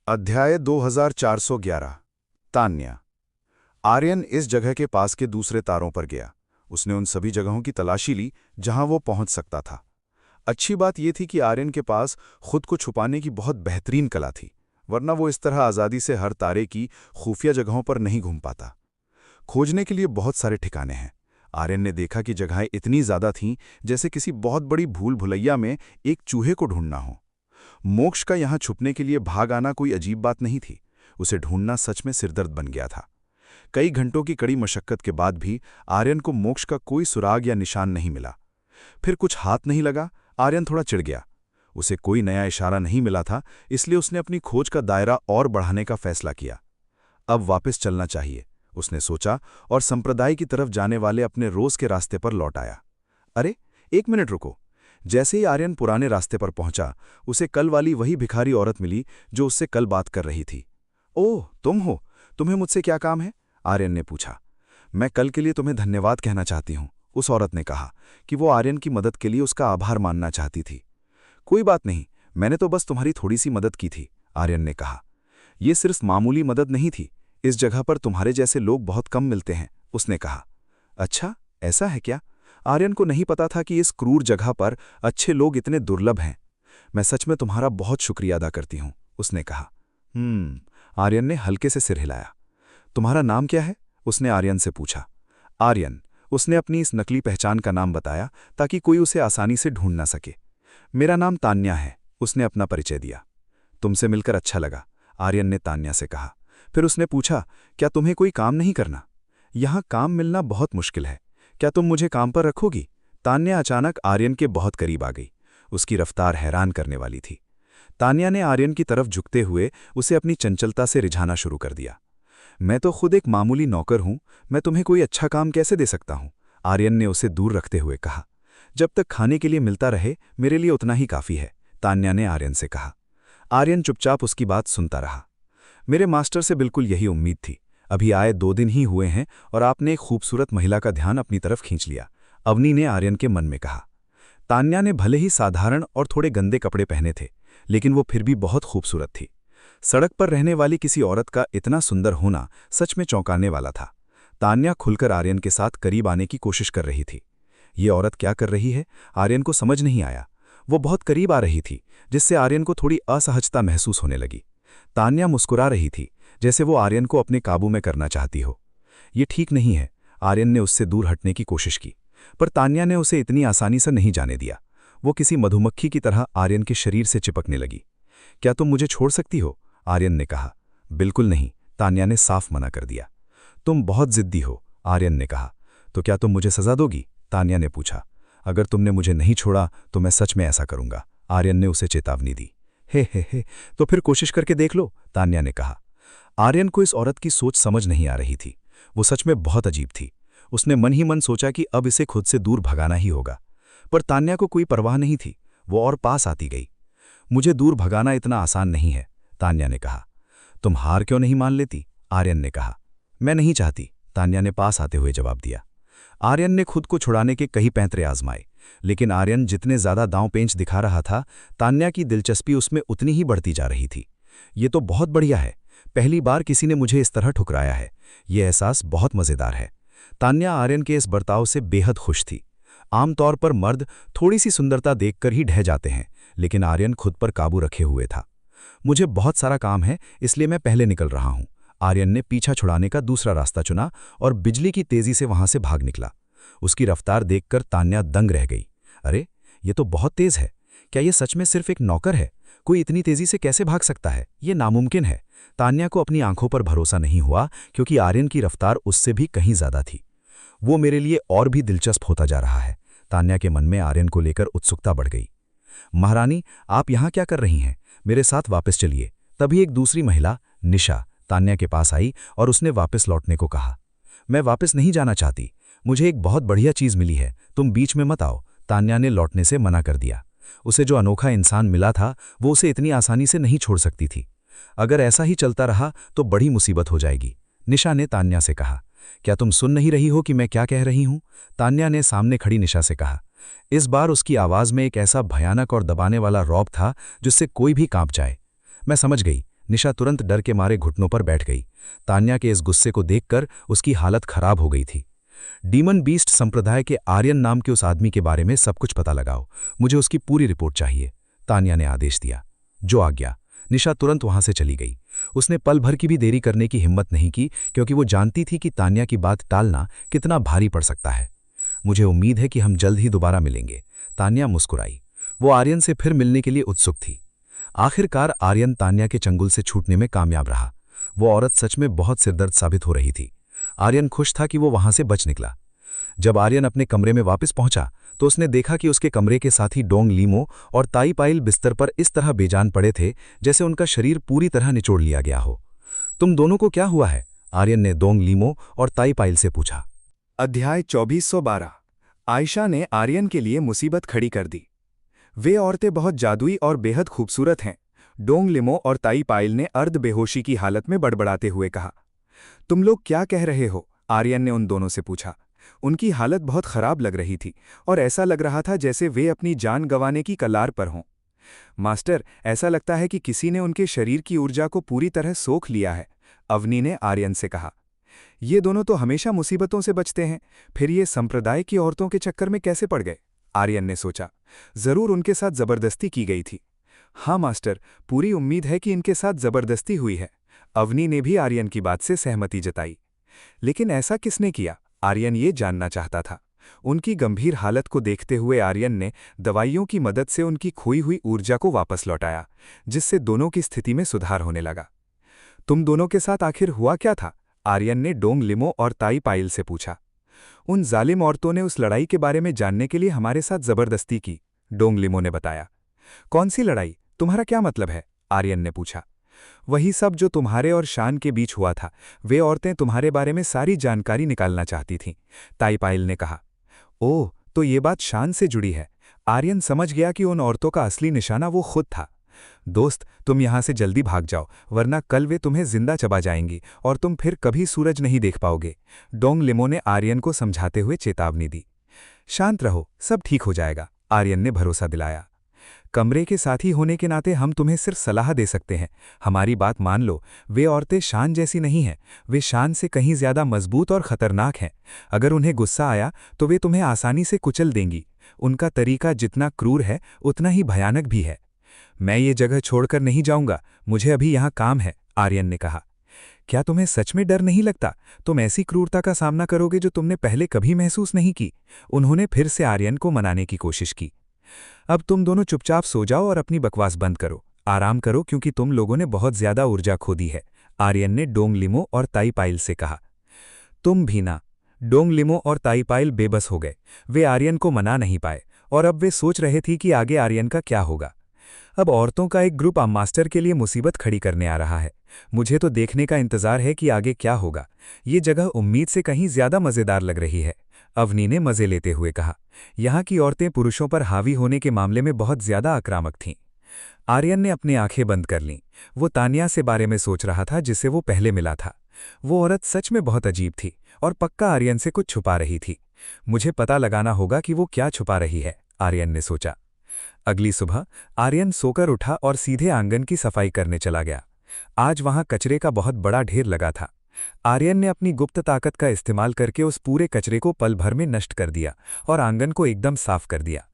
अध्याय 2411। तान्या। आर्यन इस जगह के पास के दूसरे तारों पर गया। उसने उन सभी जगहों की तलाशी ली जहां वो पहुंच सकता था। अच्छी बात यह थी कि आर्यन के पास खुद को छुपाने की बहुत बेहतरीन कला थी, वरना वो इस तरह आज़ादी से हर तारे की खुफिया जगहों पर नहीं घूम पाता। खोजने के लिए बहुत सारे ठिकाने हैं। आर्यन ने देखा कि जगहें इतनी ज़्यादा थीं जैसे किसी बहुत बड़ी भूल भुलैया में एक चूहे को ढूंढना हो। मोक्ष का यहां छुपने के लिए भाग आना कोई अजीब बात नहीं थी। उसे ढूंढना सच में सिरदर्द बन गया था। कई घंटों की कड़ी मशक्कत के बाद भी आर्यन को मोक्ष का कोई सुराग या निशान नहीं मिला। फिर कुछ हाथ नहीं लगा। आर्यन थोड़ा चिढ़ गया। उसे कोई नया इशारा नहीं मिला था, इसलिए उसने अपनी खोज का दायरा और बढ़ाने का फैसला किया। अब वापस चलना चाहिए, उसने सोचा, और संप्रदाय की तरफ जाने वाले अपने रोज के रास्ते पर लौट आया। अरे, एक मिनट रुको। जैसे ही आर्यन पुराने रास्ते पर पहुंचा, उसे कल वाली वही भिखारी औरत मिली जो उससे कल बात कर रही थी। ओह, तुम हो? तुम्हें मुझसे क्या काम है? आर्यन ने पूछा। मैं कल के लिए तुम्हें धन्यवाद कहना चाहती हूं, उस औरत ने कहा कि वो आर्यन की मदद के लिए उसका आभार मानना चाहती थी। कोई बात नहीं, मैंने तो बस तुम्हारी थोड़ी सी मदद की थी, आर्यन ने कहा। यह सिर्फ मामूली मदद नहीं थी। इस जगह पर तुम्हारे जैसे लोग बहुत कम मिलते हैं, उसने कहा। अच्छा, ऐसा है क्या? आर्यन को नहीं पता था कि इस क्रूर जगह पर अच्छे लोग इतने दुर्लभ हैं। मैं सच में तुम्हारा बहुत शुक्रिया अदा करती हूं, उसने कहा। आर्यन ने हल्के से सिर हिलाया। तुम्हारा नाम क्या है? उसने आर्यन से पूछा। आर्यन, उसने अपनी इस नकली पहचान का नाम बताया ताकि कोई उसे आसानी से ढूंढ ना सके। मेरा नाम तान्या है, उसने अपना परिचय दिया। तुमसे मिलकर अच्छा लगा, आर्यन ने तान्या से कहा। फिर उसने पूछा, क्या तुम्हें कोई काम नहीं करना? यहां काम मिलना बहुत मुश्किल है, क्या तुम मुझे काम पर रखोगी? तान्या अचानक आर्यन के बहुत करीब आ गई। उसकी रफ्तार हैरान करने वाली थी। तान्या ने आर्यन की तरफ झुकते हुए उसे अपनी चंचलता से रिझाना शुरू कर दिया। मैं तो खुद एक मामूली नौकर हूं, मैं तुम्हें कोई अच्छा काम कैसे दे सकता हूं? आर्यन ने उसे दूर रखते हुए कहा। जब तक खाने के लिए मिलता रहे, मेरे लिए उतना ही काफी है, तान्या ने आर्यन से कहा। आर्यन चुपचाप उसकी बात सुनता रहा। मेरे मास्टर से बिल्कुल यही उम्मीद थी। अभी आए 2 दिन ही हुए हैं और आपने एक खूबसूरत महिला का ध्यान अपनी तरफ खींच लिया, अवनी ने आर्यन के मन में कहा। तान्या ने भले ही साधारण और थोड़े गंदे कपड़े पहने थे, लेकिन वो फिर भी बहुत खूबसूरत थी। सड़क पर रहने वाली किसी औरत का इतना सुंदर होना सच में चौंकाने वाला था। तान्या खुलकर आर्यन के साथ करीब आने की कोशिश कर रही थी। ये औरत क्या कर रही है, आर्यन को समझ नहीं आया। वो बहुत करीब आ रही थी, जिससे आर्यन को थोड़ी असहजता महसूस होने लगी। तान्या मुस्कुरा रही थी, जैसे वो आर्यन को अपने काबू में करना चाहती हो। ये ठीक नहीं है, आर्यन ने उससे दूर हटने की कोशिश की, पर तान्या ने उसे इतनी आसानी से नहीं जाने दिया। वो किसी मधुमक्खी की तरह आर्यन के शरीर से चिपकने लगी। क्या तुम मुझे छोड़ सकती हो? आर्यन ने कहा। बिल्कुल नहीं, तान्या ने साफ मना कर दिया। तुम बहुत जिद्दी हो, आर्यन ने कहा। तो क्या तुम मुझे सजा दोगी? तान्या ने पूछा। अगर तुमने मुझे नहीं छोड़ा तो मैं सच में ऐसा करूंगा, आर्यन ने उसे चेतावनी दी। हे, तो फिर कोशिश करके देख लो, तान्या ने कहा। आर्यन को इस औरत की सोच समझ नहीं आ रही थी। वो सच में बहुत अजीब थी। उसने मन ही मन सोचा कि अब इसे खुद से दूर भगाना ही होगा, पर तान्या को कोई परवाह नहीं थी। वो और पास आती गई। मुझे दूर भगाना इतना आसान नहीं है, तान्या ने कहा। तुम हार क्यों नहीं मान लेती? आर्यन ने कहा। मैं नहीं चाहती, तान्या ने पास आते हुए जवाब दिया। आर्यन ने खुद को छुड़ाने के कई पैंतरे आजमाए, लेकिन आर्यन जितने ज्यादा दांव-पेंच दिखा रहा था, तान्या की दिलचस्पी उसमें उतनी ही बढ़ती जा रही थी। ये तो बहुत बढ़िया है, पहली बार किसी ने मुझे इस तरह ठुकराया है। यह एहसास बहुत मजेदार है। तान्या आर्यन के इस बर्ताव से बेहद खुश थी। आमतौर पर मर्द थोड़ी सी सुंदरता देखकर ही ढह जाते हैं, लेकिन आर्यन खुद पर काबू रखे हुए था। मुझे बहुत सारा काम है, इसलिए मैं पहले निकल रहा हूं। आर्यन ने पीछा छुड़ाने का दूसरा रास्ता चुना और बिजली की तेजी से वहां से भाग निकला। उसकी रफ्तार देखकर तान्या दंग रह गई। अरे, ये तो बहुत तेज है। क्या ये सच में सिर्फ एक नौकर है? कोई इतनी तेजी से कैसे भाग सकता है? ये नामुमकिन है। तान्या को अपनी आंखों पर भरोसा नहीं हुआ, क्योंकि आर्यन की रफ्तार उससे भी कहीं ज्यादा थी। वो मेरे लिए और भी दिलचस्प होता जा रहा है। तान्या के मन में आर्यन को लेकर उत्सुकता बढ़ गई। महारानी, आप यहां क्या कर रही हैं? मेरे साथ वापस चलिए। तभी एक दूसरी महिला, निशा, तान्या के पास आई और उसने वापस लौटने को कहा। मैं वापस नहीं जाना चाहती, मुझे एक बहुत बढ़िया चीज मिली है, तुम बीच में मत आओ। तान्या ने लौटने से मना कर दिया। उसे जो अनोखा इंसान मिला था, वो उसे इतनी आसानी से नहीं छोड़ सकती थी। अगर ऐसा ही चलता रहा तो बड़ी मुसीबत हो जाएगी, निशा ने तान्या से कहा। क्या तुम सुन नहीं रही हो कि मैं क्या कह रही हूं? तान्या ने सामने खड़ी निशा से कहा। इस बार उसकी आवाज में एक ऐसा भयानक और दबाने वाला रौब था जिससे कोई भी कांप जाए। मैं समझ गई, निशा तुरंत डर के मारे घुटनों पर बैठ गई। तान्या के इस गुस्से को देखकर उसकी हालत खराब हो गई थी। डीमन बीस्ट संप्रदाय के आर्यन नाम के उस आदमी के बारे में सब कुछ पता लगाओ, मुझे उसकी पूरी रिपोर्ट चाहिए, तान्या ने आदेश दिया। जो आज्ञा। निशा तुरंत वहां से चली गई। उसने पल भर की भी देरी करने की हिम्मत नहीं की, क्योंकि वो जानती थी कि तान्या की बात टालना कितना भारी पड़ सकता है। मुझे उम्मीद है कि हम जल्द ही दोबारा मिलेंगे, तान्या मुस्कुराई। वो आर्यन से फिर मिलने के लिए उत्सुक थी। आखिरकार आर्यन तान्या के चंगुल से छूटने में कामयाब रहा। वो औरत सच में बहुत सिरदर्द साबित हो रही थी। आर्यन खुश था कि वो वहां से बच निकला। जब आर्यन अपने कमरे में वापस पहुंचा तो उसने देखा कि उसके कमरे के साथी डोंग लीमो और ताई पाइल बिस्तर पर इस तरह बेजान पड़े थे जैसे उनका शरीर पूरी तरह निचोड़ लिया गया हो। तुम दोनों को क्या हुआ है? आर्यन ने डोंग लीमो और ताई पाइल से पूछा। अध्याय 2412। आयशा ने आर्यन के लिए मुसीबत खड़ी कर दी। वे औरतें बहुत जादुई और बेहद खूबसूरत हैं, डोंग लिमो और ताई पाइल ने अर्ध बेहोशी की हालत में बड़बड़ाते हुए कहा। तुम लोग क्या कह रहे हो? आर्यन ने उन दोनों से पूछा। उनकी हालत बहुत खराब लग रही थी और ऐसा लग रहा था जैसे वे अपनी जान गंवाने की कगार पर हों। मास्टर, ऐसा लगता है कि किसी ने उनके शरीर की ऊर्जा को पूरी तरह सोख लिया है, अवनी ने आर्यन से कहा। ये दोनों तो हमेशा मुसीबतों से बचते हैं, फिर ये संप्रदाय की औरतों के चक्कर में कैसे पड़ गए? आर्यन ने सोचा। जरूर उनके साथ जबरदस्ती की गई थी। हाँ मास्टर, पूरी उम्मीद है कि इनके साथ जबरदस्ती हुई है। अवनी ने भी आर्यन की बात से सहमति जताई। लेकिन ऐसा किसने किया? आर्यन ये जानना चाहता था। उनकी गंभीर हालत को देखते हुए आर्यन ने दवाइयों की मदद से उनकी खोई हुई ऊर्जा को वापस लौटाया, जिससे दोनों की स्थिति में सुधार होने लगा। तुम दोनों के साथ आखिर हुआ क्या था? आर्यन ने डोंग लिमो और ताई पाइल से पूछा। उन जालिम औरतों ने उस लड़ाई के बारे में जानने के लिए हमारे साथ जबरदस्ती की, डोंग लिमो ने बताया। कौन सी लड़ाई? तुम्हारा क्या मतलब है? आर्यन ने पूछा। वही सब जो तुम्हारे और शान के बीच हुआ था। वे औरतें तुम्हारे बारे में सारी जानकारी निकालना चाहती थीं, ताई पाइल ने कहा। ओह, तो ये बात शान से जुड़ी है। आर्यन समझ गया कि उन औरतों का असली निशाना वो खुद था। दोस्त, तुम यहां से जल्दी भाग जाओ, वरना कल वे तुम्हें जिंदा चबा जाएंगी और तुम फिर कभी सूरज नहीं देख पाओगे, डोंग लिमो ने आर्यन को समझाते हुए चेतावनी दी। शांत रहो, सब ठीक हो जाएगा, आर्यन ने भरोसा दिलाया। कमरे के साथी होने के नाते हम तुम्हें सिर्फ सलाह दे सकते हैं, हमारी बात मान लो। वे औरतें शान जैसी नहीं हैं, वे शान से कहीं ज्यादा मजबूत और खतरनाक हैं। अगर उन्हें गुस्सा आया तो वे तुम्हें आसानी से कुचल देंगी। उनका तरीका जितना क्रूर है उतना ही भयानक भी है। मैं ये जगह छोड़कर नहीं जाऊंगा, मुझे अभी यहाँ काम है, आर्यन ने कहा। क्या तुम्हें सच में डर नहीं लगता? तुम ऐसी क्रूरता का सामना करोगे जो तुमने पहले कभी महसूस नहीं की। उन्होंने फिर से आर्यन को मनाने की कोशिश की। अब तुम दोनों चुपचाप सो जाओ और अपनी बकवास बंद करो, आराम करो, क्योंकि तुम लोगों ने बहुत ज्यादा ऊर्जा खो दी है, आर्यन ने डोंग लिमो और ताई पाइल से कहा। तुम भी ना। डोंग लिमो और ताई पाइल बेबस हो गए। वे आर्यन को मना नहीं पाए और अब वे सोच रहे थे कि आगे आर्यन का क्या होगा। अब औरतों का एक ग्रुप मास्टर के लिए मुसीबत खड़ी करने आ रहा है। मुझे तो देखने का इंतजार है कि आगे क्या होगा। ये जगह उम्मीद से कहीं ज्यादा मजेदार लग रही है, अवनी ने मजे लेते हुए कहा। यहाँ की औरतें पुरुषों पर हावी होने के मामले में बहुत ज्यादा आक्रामक थीं। आर्यन ने अपनी आंखें बंद कर लीं। वो तान्या से बारे में सोच रहा था जिसे वो पहले मिला था। वो औरत सच में बहुत अजीब थी और पक्का आर्यन से कुछ छुपा रही थी। मुझे पता लगाना होगा कि वो क्या छुपा रही है, आर्यन ने सोचा। अगली सुबह आर्यन सोकर उठा और सीधे आंगन की सफाई करने चला गया। आज वहां कचरे का बहुत बड़ा ढेर लगा था। आर्यन ने अपनी गुप्त ताकत का इस्तेमाल करके उस पूरे कचरे को पल भर में नष्ट कर दिया और आंगन को एकदम साफ कर दिया।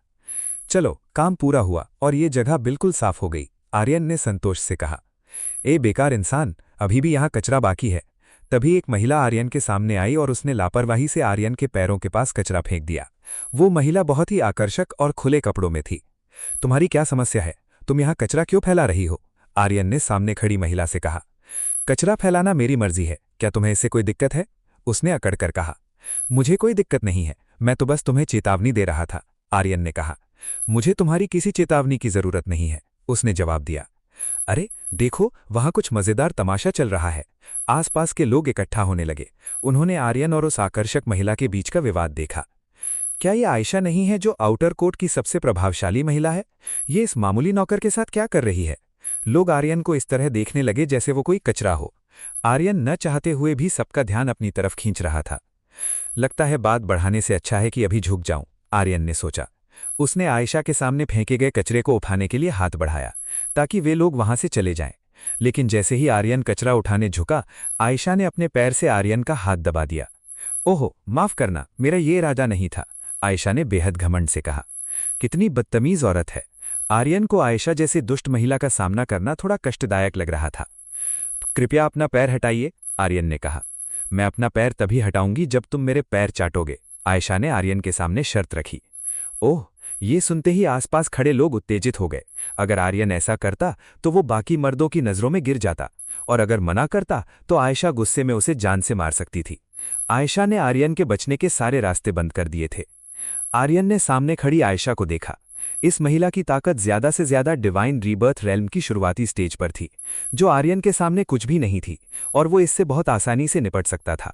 चलो, काम पूरा हुआ और ये जगह बिल्कुल साफ हो गई, आर्यन ने संतोष से कहा। ए बेकार इंसान, अभी भी यहाँ कचरा बाकी है। तभी एक महिला आर्यन के सामने आई और उसने लापरवाही से आर्यन के पैरों के पास कचरा फेंक दिया। वो महिला बहुत ही आकर्षक और खुले कपड़ों में थी। तुम्हारी क्या समस्या है? तुम यहाँ कचरा क्यों फैला रही हो? आर्यन ने सामने खड़ी महिला से कहा। कचरा फैलाना मेरी मर्जी है, क्या तुम्हें इससे कोई दिक्कत है? उसने अकड़कर कहा। मुझे कोई दिक्कत नहीं है, मैं तो बस तुम्हें चेतावनी दे रहा था, आर्यन ने कहा। मुझे तुम्हारी किसी चेतावनी की जरूरत नहीं है, उसने जवाब दिया। अरे देखो, वहां कुछ मजेदार तमाशा चल रहा है। आसपास के लोग इकट्ठा होने लगे। उन्होंने आर्यन और उस आकर्षक महिला के बीच का विवाद देखा। क्या ये आयशा नहीं है जो आउटर कोट की सबसे प्रभावशाली महिला है? ये इस मामूली नौकर के साथ क्या कर रही है? लोग आर्यन को इस तरह देखने लगे जैसे वो कोई कचरा हो। आर्यन न चाहते हुए भी सबका ध्यान अपनी तरफ खींच रहा था। लगता है बात बढ़ाने से अच्छा है कि अभी झुक जाऊं, आर्यन ने सोचा। उसने आयशा के सामने फेंके गए कचरे को उठाने के लिए हाथ बढ़ाया ताकि वे लोग वहां से चले जाएं। लेकिन जैसे ही आर्यन कचरा उठाने झुका, आयशा ने अपने पैर से आर्यन का हाथ दबा दिया। ओहो, माफ करना, मेरा ये इरादा नहीं था, आयशा ने बेहद घमंड से कहा। कितनी बदतमीज औरत है। आर्यन को आयशा जैसी दुष्ट महिला का सामना करना थोड़ा कष्टदायक लग रहा था। कृपया अपना पैर हटाइए, आर्यन ने कहा। मैं अपना पैर तभी हटाऊंगी जब तुम मेरे पैर चाटोगे, आयशा ने आर्यन के सामने शर्त रखी। ओह, ये सुनते ही आसपास खड़े लोग उत्तेजित हो गए। अगर आर्यन ऐसा करता तो वो बाकी मर्दों की नजरों में गिर जाता, और अगर मना करता तो आयशा गुस्से में उसे जान से मार सकती थी। आयशा ने आर्यन के बचने के सारे रास्ते बंद कर दिए थे। आर्यन ने सामने खड़ी आयशा को देखा। इस महिला की ताकत ज्यादा से ज्यादा डिवाइन रीबर्थ रेल्म की शुरुआती स्टेज पर थी, जो आर्यन के सामने कुछ भी नहीं थी, और वो इससे बहुत आसानी से निपट सकता था।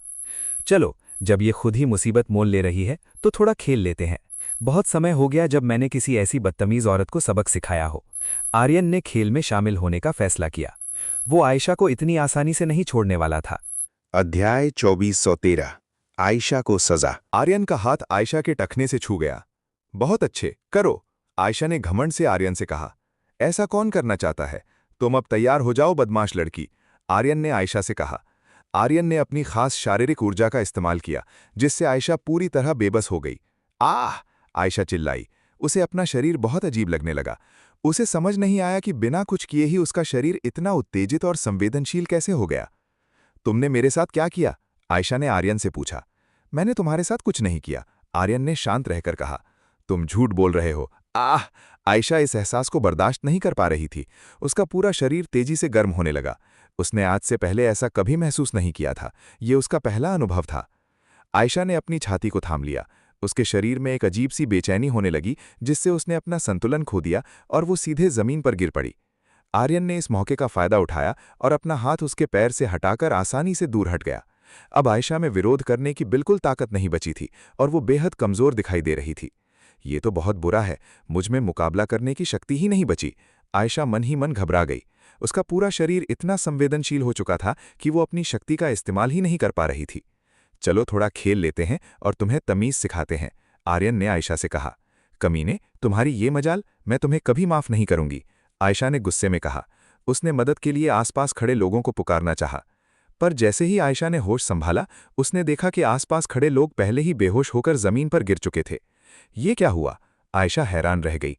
चलो, जब ये खुद ही मुसीबत मोल ले रही है तो थोड़ा खेल लेते हैं। बहुत समय हो गया जब मैंने किसी ऐसी बदतमीज औरत को सबक सिखाया हो। आर्यन ने खेल में शामिल होने का फैसला किया। वो आयशा को इतनी आसानी से नहीं छोड़ने वाला था। अध्याय 2413 आयशा को सजा। आर्यन का हाथ आयशा के टखने से छू गया। बहुत अच्छे, करो, आयशा ने घमंड से आर्यन से कहा। ऐसा कौन करना चाहता है? तुम अब तैयार हो जाओ, बदमाश लड़की, आर्यन ने आयशा से कहा। आर्यन ने अपनी खास शारीरिक ऊर्जा का इस्तेमाल किया, जिससे आयशा पूरी तरह बेबस हो गई। आह! आयशा चिल्लाई। उसे अपना शरीर बहुत अजीब लगने लगा। उसे समझ नहीं आया कि बिना कुछ किए ही उसका शरीर इतना उत्तेजित और संवेदनशील कैसे हो गया। तुमने मेरे साथ क्या किया? आयशा ने आर्यन से पूछा। मैंने तुम्हारे साथ कुछ नहीं किया, आर्यन ने शांत रहकर कहा। तुम झूठ बोल रहे हो। आह! आयशा इस एहसास को बर्दाश्त नहीं कर पा रही थी। उसका पूरा शरीर तेजी से गर्म होने लगा। उसने आज से पहले ऐसा कभी महसूस नहीं किया था। ये उसका पहला अनुभव था। आयशा ने अपनी छाती को थाम लिया। उसके शरीर में एक अजीब सी बेचैनी होने लगी, जिससे उसने अपना संतुलन खो दिया और वो सीधे जमीन पर गिर पड़ी। आर्यन ने इस मौके का फायदा उठाया और अपना हाथ उसके पैर से हटाकर आसानी से दूर हट गया। अब आयशा में विरोध करने की बिल्कुल ताकत नहीं बची थी और वो बेहद कमजोर दिखाई दे रही थी। ये तो बहुत बुरा है, मुझ में मुकाबला करने की शक्ति ही नहीं बची। आयशा मन ही मन घबरा गई। उसका पूरा शरीर इतना संवेदनशील हो चुका था कि वो अपनी शक्ति का इस्तेमाल ही नहीं कर पा रही थी। चलो थोड़ा खेल लेते हैं और तुम्हें तमीज सिखाते हैं, आर्यन ने आयशा से कहा। कमीने, तुम्हारी ये मजाल, मैं तुम्हें कभी माफ नहीं करूंगी, आयशा ने गुस्से में कहा। उसने मदद के लिए आसपास खड़े लोगों को पुकारना चाहा, पर जैसे ही आयशा ने होश संभाला, उसने देखा कि आसपास खड़े लोग पहले ही बेहोश होकर जमीन पर गिर चुके थे। ये क्या हुआ? आयशा हैरान रह गई।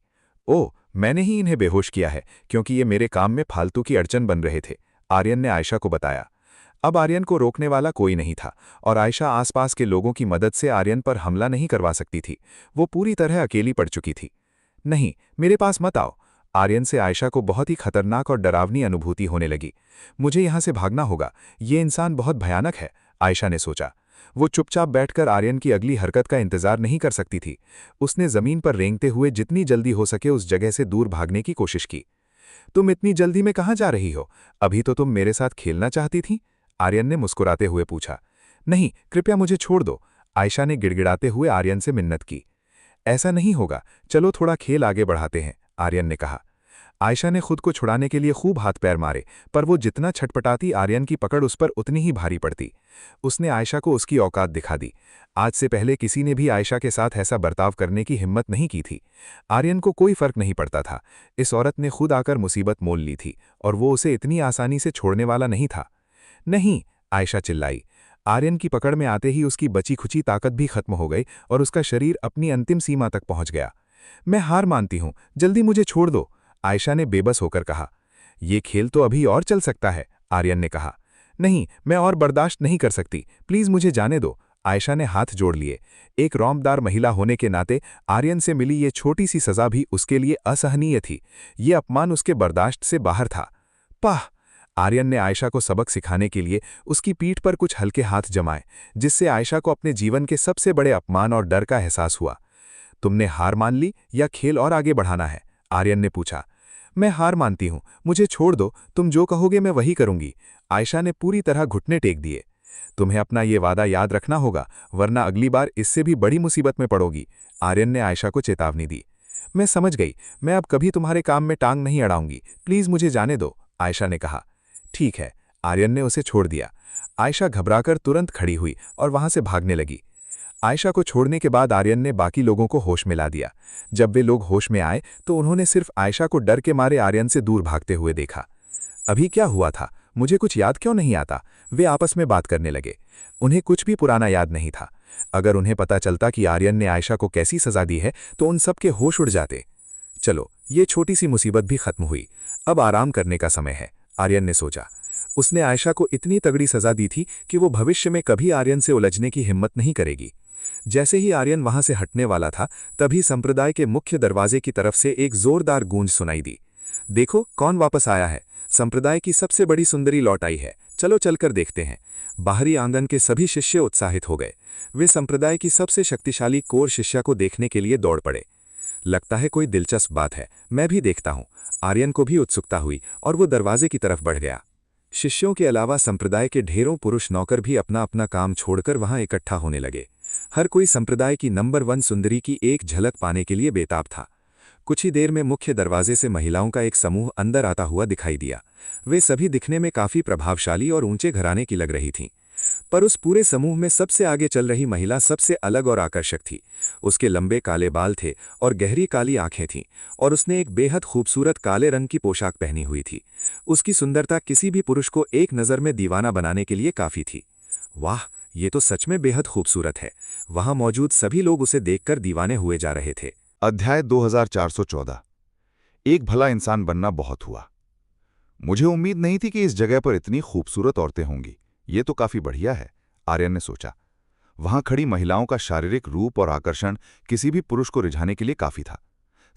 ओह, मैंने ही इन्हें बेहोश किया है, क्योंकि ये मेरे काम में फालतू की अड़चन बन रहे थे, आर्यन ने आयशा को बताया। अब आर्यन को रोकने वाला कोई नहीं था और आयशा आसपास के लोगों की मदद से आर्यन पर हमला नहीं करवा सकती थी। वो पूरी तरह अकेली पड़ चुकी थी। नहीं, मेरे पास मत आओ, आर्यन से आयशा को बहुत ही खतरनाक और डरावनी अनुभूति होने लगी। मुझे यहां से भागना होगा, ये इंसान बहुत भयानक है, आयशा ने सोचा। वो चुपचाप बैठकर आर्यन की अगली हरकत का इंतजार नहीं कर सकती थी। उसने जमीन पर रेंगते हुए जितनी जल्दी हो सके उस जगह से दूर भागने की कोशिश की। तुम इतनी जल्दी में कहाँ जा रही हो? अभी तो तुम मेरे साथ खेलना चाहती थी, आर्यन ने मुस्कुराते हुए पूछा। नहीं, कृपया मुझे छोड़ दो, आयशा ने गिड़गिड़ाते हुए आर्यन से मिन्नत की। ऐसा नहीं होगा, चलो थोड़ा खेल आगे बढ़ाते हैं, आर्यन ने कहा। आयशा ने खुद को छुड़ाने के लिए खूब हाथ पैर मारे, पर वो जितना छटपटाती आर्यन की पकड़ उस पर उतनी ही भारी पड़ती। उसने आयशा को उसकी औकात दिखा दी। आज से पहले किसी ने भी आयशा के साथ ऐसा बर्ताव करने की हिम्मत नहीं की थी। आर्यन को कोई फर्क नहीं पड़ता था। इस औरत ने खुद आकर मुसीबत मोल ली थी और वो उसे इतनी आसानी से छोड़ने वाला नहीं था। नहीं, आयशा चिल्लाई। आर्यन की पकड़ में आते ही उसकी बची खुची ताकत भी खत्म हो गई और उसका शरीर अपनी अंतिम सीमा तक पहुंच गया। मैं हार मानती हूं, जल्दी मुझे छोड़ दो, आयशा ने बेबस होकर कहा। यह खेल तो अभी और चल सकता है, आर्यन ने कहा। नहीं, मैं और बर्दाश्त नहीं कर सकती, प्लीज मुझे जाने दो, आयशा ने हाथ जोड़ लिए। एक रौमदार महिला होने के नाते आर्यन से मिली ये छोटी सी सजा भी उसके लिए असहनीय थी। ये अपमान उसके बर्दाश्त से बाहर था। पाह! आर्यन ने आयशा को सबक सिखाने के लिए उसकी पीठ पर कुछ हल्के हाथ जमाए, जिससे आयशा को अपने जीवन के सबसे बड़े अपमान और डर का एहसास हुआ। तुमने हार मान ली या खेल और आगे बढ़ाना है? आर्यन ने पूछा। मैं हार मानती हूं, मुझे छोड़ दो, तुम जो कहोगे मैं वही करूंगी, आयशा ने पूरी तरह घुटने टेक दिए। तुम्हें अपना ये वादा याद रखना होगा, वरना अगली बार इससे भी बड़ी मुसीबत में पड़ोगी, आर्यन ने आयशा को चेतावनी दी। मैं समझ गई, मैं अब कभी तुम्हारे काम में टांग नहीं अड़ाऊंगी, प्लीज मुझे जाने दो, आयशा ने कहा। ठीक है, आर्यन ने उसे छोड़ दिया। आयशा घबराकर तुरंत खड़ी हुई और वहां से भागने लगी। आयशा को छोड़ने के बाद आर्यन ने बाकी लोगों को होश में ला दिया। जब वे लोग होश में आए तो उन्होंने सिर्फ आयशा को डर के मारे आर्यन से दूर भागते हुए देखा। अभी क्या हुआ था, मुझे कुछ याद क्यों नहीं आता? वे आपस में बात करने लगे। उन्हें कुछ भी पुराना याद नहीं था। अगर उन्हें पता चलता कि आर्यन ने आयशा को कैसी सजा दी है तो उन सब के होश उड़ जाते। चलो, ये छोटी सी मुसीबत भी खत्म हुई। अब आराम करने का समय है, आर्यन ने सोचा। उसने आयशा को इतनी तगड़ी सजा दी थी कि वो भविष्य में कभी आर्यन से उलझने की हिम्मत नहीं करेगी। जैसे ही आर्यन वहां से हटने वाला था, तभी संप्रदाय के मुख्य दरवाजे की तरफ से एक जोरदार गूंज सुनाई दी। देखो, कौन वापस आया है? संप्रदाय की सबसे बड़ी सुंदरी लौट आई है। चलो चलकर देखते हैं। बाहरी आंगन के सभी शिष्य उत्साहित हो गए। वे संप्रदाय की सबसे शक्तिशाली कोर शिष्या को देखने के लिए दौड़ पड़े। लगता है कोई दिलचस्प बात है, मैं भी देखता हूं। आर्यन को भी उत्सुकता हुई और वो दरवाजे की तरफ बढ़ गया। शिष्यों के अलावा संप्रदाय के ढेरों पुरुष नौकर भी अपना अपना काम छोड़कर वहां इकट्ठा होने लगे। हर कोई संप्रदाय की नंबर 1 सुंदरी की एक झलक पाने के लिए बेताब था। कुछ ही देर में मुख्य दरवाजे से महिलाओं का एक समूह अंदर आता हुआ दिखाई दिया। वे सभी दिखने में काफी प्रभावशाली और ऊंचे घराने की लग रही थीं। पर उस पूरे समूह में सबसे आगे चल रही महिला सबसे अलग और आकर्षक थी। उसके लंबे काले बाल थे और गहरी काली आंखें थीं, और उसने एक बेहद खूबसूरत काले रंग की पोशाक पहनी हुई थी। उसकी सुंदरता किसी भी पुरुष को एक नज़र में दीवाना बनाने के लिए काफी थी। वाह, ये तो सच में बेहद खूबसूरत है। वहां मौजूद सभी लोग उसे देखकर दीवाने हुए जा रहे थे। अध्याय 2414। एक भला इंसान बनना बहुत हुआ। मुझे उम्मीद नहीं थी कि इस जगह पर इतनी खूबसूरत औरतें होंगी। ये तो काफी बढ़िया है, आर्यन ने सोचा। वहां खड़ी महिलाओं का शारीरिक रूप और आकर्षण किसी भी पुरुष को रिझाने के लिए काफी था।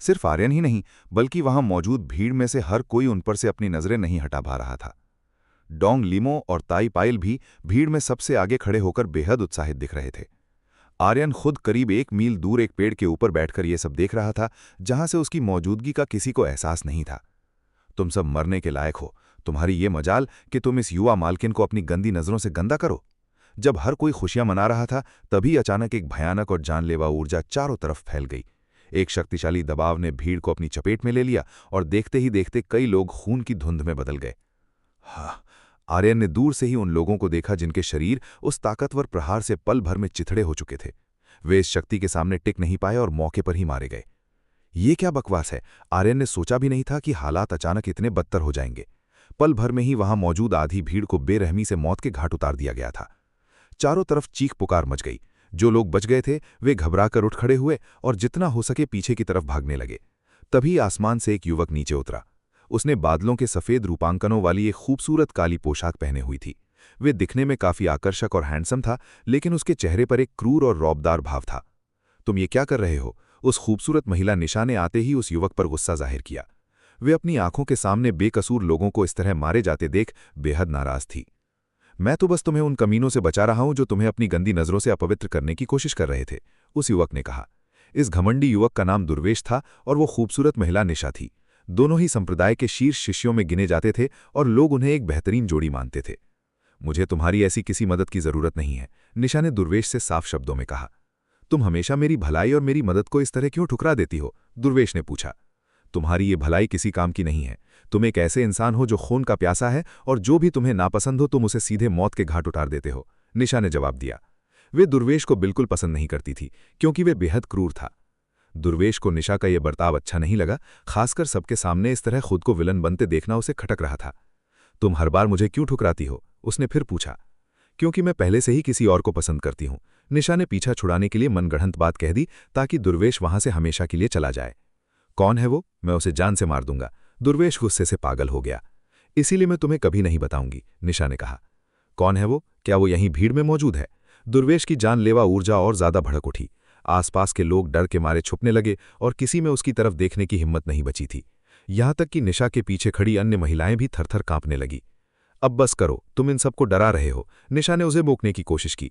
सिर्फ आर्यन ही नहीं, बल्कि वहां मौजूद भीड़ में से हर कोई उन पर से अपनी नजरें नहीं हटा पा रहा था। डोंग लिमो और ताई पाइल भी भीड़ में सबसे आगे खड़े होकर बेहद उत्साहित दिख रहे थे। आर्यन खुद करीब 1 मील दूर एक पेड़ के ऊपर बैठकर यह सब देख रहा था, जहां से उसकी मौजूदगी का किसी को एहसास नहीं था। तुम सब मरने के लायक हो। तुम्हारी ये मजाल कि तुम इस युवा मालकिन को अपनी गंदी नजरों से गंदा करो। जब हर कोई खुशियां मना रहा था, तभी अचानक एक भयानक और जानलेवा ऊर्जा चारों तरफ फैल गई। एक शक्तिशाली दबाव ने भीड़ को अपनी चपेट में ले लिया और देखते ही देखते कई लोग खून की धुंध में बदल गए। हाँ, आर्यन ने दूर से ही उन लोगों को देखा जिनके शरीर उस ताकतवर प्रहार से पल भर में चिथड़े हो चुके थे। वे इस शक्ति के सामने टिक नहीं पाए और मौके पर ही मारे गए। ये क्या बकवास है? आर्यन ने सोचा भी नहीं था कि हालात अचानक इतने बदतर हो जाएंगे। पल भर में ही वहां मौजूद आधी भीड़ को बेरहमी से मौत के घाट उतार दिया गया था। चारों तरफ चीख पुकार मच गई। जो लोग बच गए थे वे घबराकर उठ खड़े हुए और जितना हो सके पीछे की तरफ भागने लगे। तभी आसमान से एक युवक नीचे उतरा। उसने बादलों के सफेद रूपांकनों वाली एक खूबसूरत काली पोशाक पहने हुई थी। वे दिखने में काफी आकर्षक और हैंडसम था, लेकिन उसके चेहरे पर एक क्रूर और रौबदार भाव था। तुम ये क्या कर रहे हो? उस खूबसूरत महिला निशा ने आते ही उस युवक पर गुस्सा जाहिर किया। वे अपनी आंखों के सामने बेकसूर लोगों को इस तरह मारे जाते देख बेहद नाराज थी। मैं तो बस तुम्हें उन कमीनों से बचा रहा हूं जो तुम्हें अपनी गंदी नजरों से अपवित्र करने की कोशिश कर रहे थे, उस युवक ने कहा। इस घमंडी युवक का नाम दुर्वेश था और वो खूबसूरत महिला निशा थी। दोनों ही संप्रदाय के शीर्ष शिष्यों में गिने जाते थे और लोग उन्हें एक बेहतरीन जोड़ी मानते थे। मुझे तुम्हारी ऐसी किसी मदद की जरूरत नहीं है, निशा ने दुर्वेश से साफ शब्दों में कहा। तुम हमेशा मेरी भलाई और मेरी मदद को इस तरह क्यों ठुकरा देती हो? दुर्वेश ने पूछा। तुम्हारी ये भलाई किसी काम की नहीं है। तुम एक ऐसे इंसान हो जो खून का प्यासा है और जो भी तुम्हें नापसंद हो तुम उसे सीधे मौत के घाट उतार देते हो, निशा ने जवाब दिया। वे दुर्वेश को बिल्कुल पसंद नहीं करती थी क्योंकि वे बेहद क्रूर था। दुर्वेश को निशा का यह बर्ताव अच्छा नहीं लगा, खासकर सबके सामने इस तरह खुद को विलन बनते देखना उसे खटक रहा था। तुम हर बार मुझे क्यों ठुकराती हो? उसने फिर पूछा। क्योंकि मैं पहले से ही किसी और को पसंद करती हूं, निशा ने पीछा छुड़ाने के लिए मनगढ़ंत बात कह दी ताकि दुर्वेश वहां से हमेशा के लिए चला जाए। कौन है वो? मैं उसे जान से मार दूंगा। दुर्वेश गुस्से से पागल हो गया। इसीलिए मैं तुम्हें कभी नहीं बताऊंगी, निशा ने कहा। कौन है वो? क्या वो यहीं भीड़ में मौजूद है? दुर्वेश की जानलेवा ऊर्जा और ज्यादा भड़क उठी। आसपास के लोग डर के मारे छुपने लगे और किसी में उसकी तरफ देखने की हिम्मत नहीं बची थी। यहां तक कि निशा के पीछे खड़ी अन्य महिलाएं भी थरथर कांपने लगी। अब बस करो, तुम इन सबको डरा रहे हो, निशा ने उसे रोकने की कोशिश की।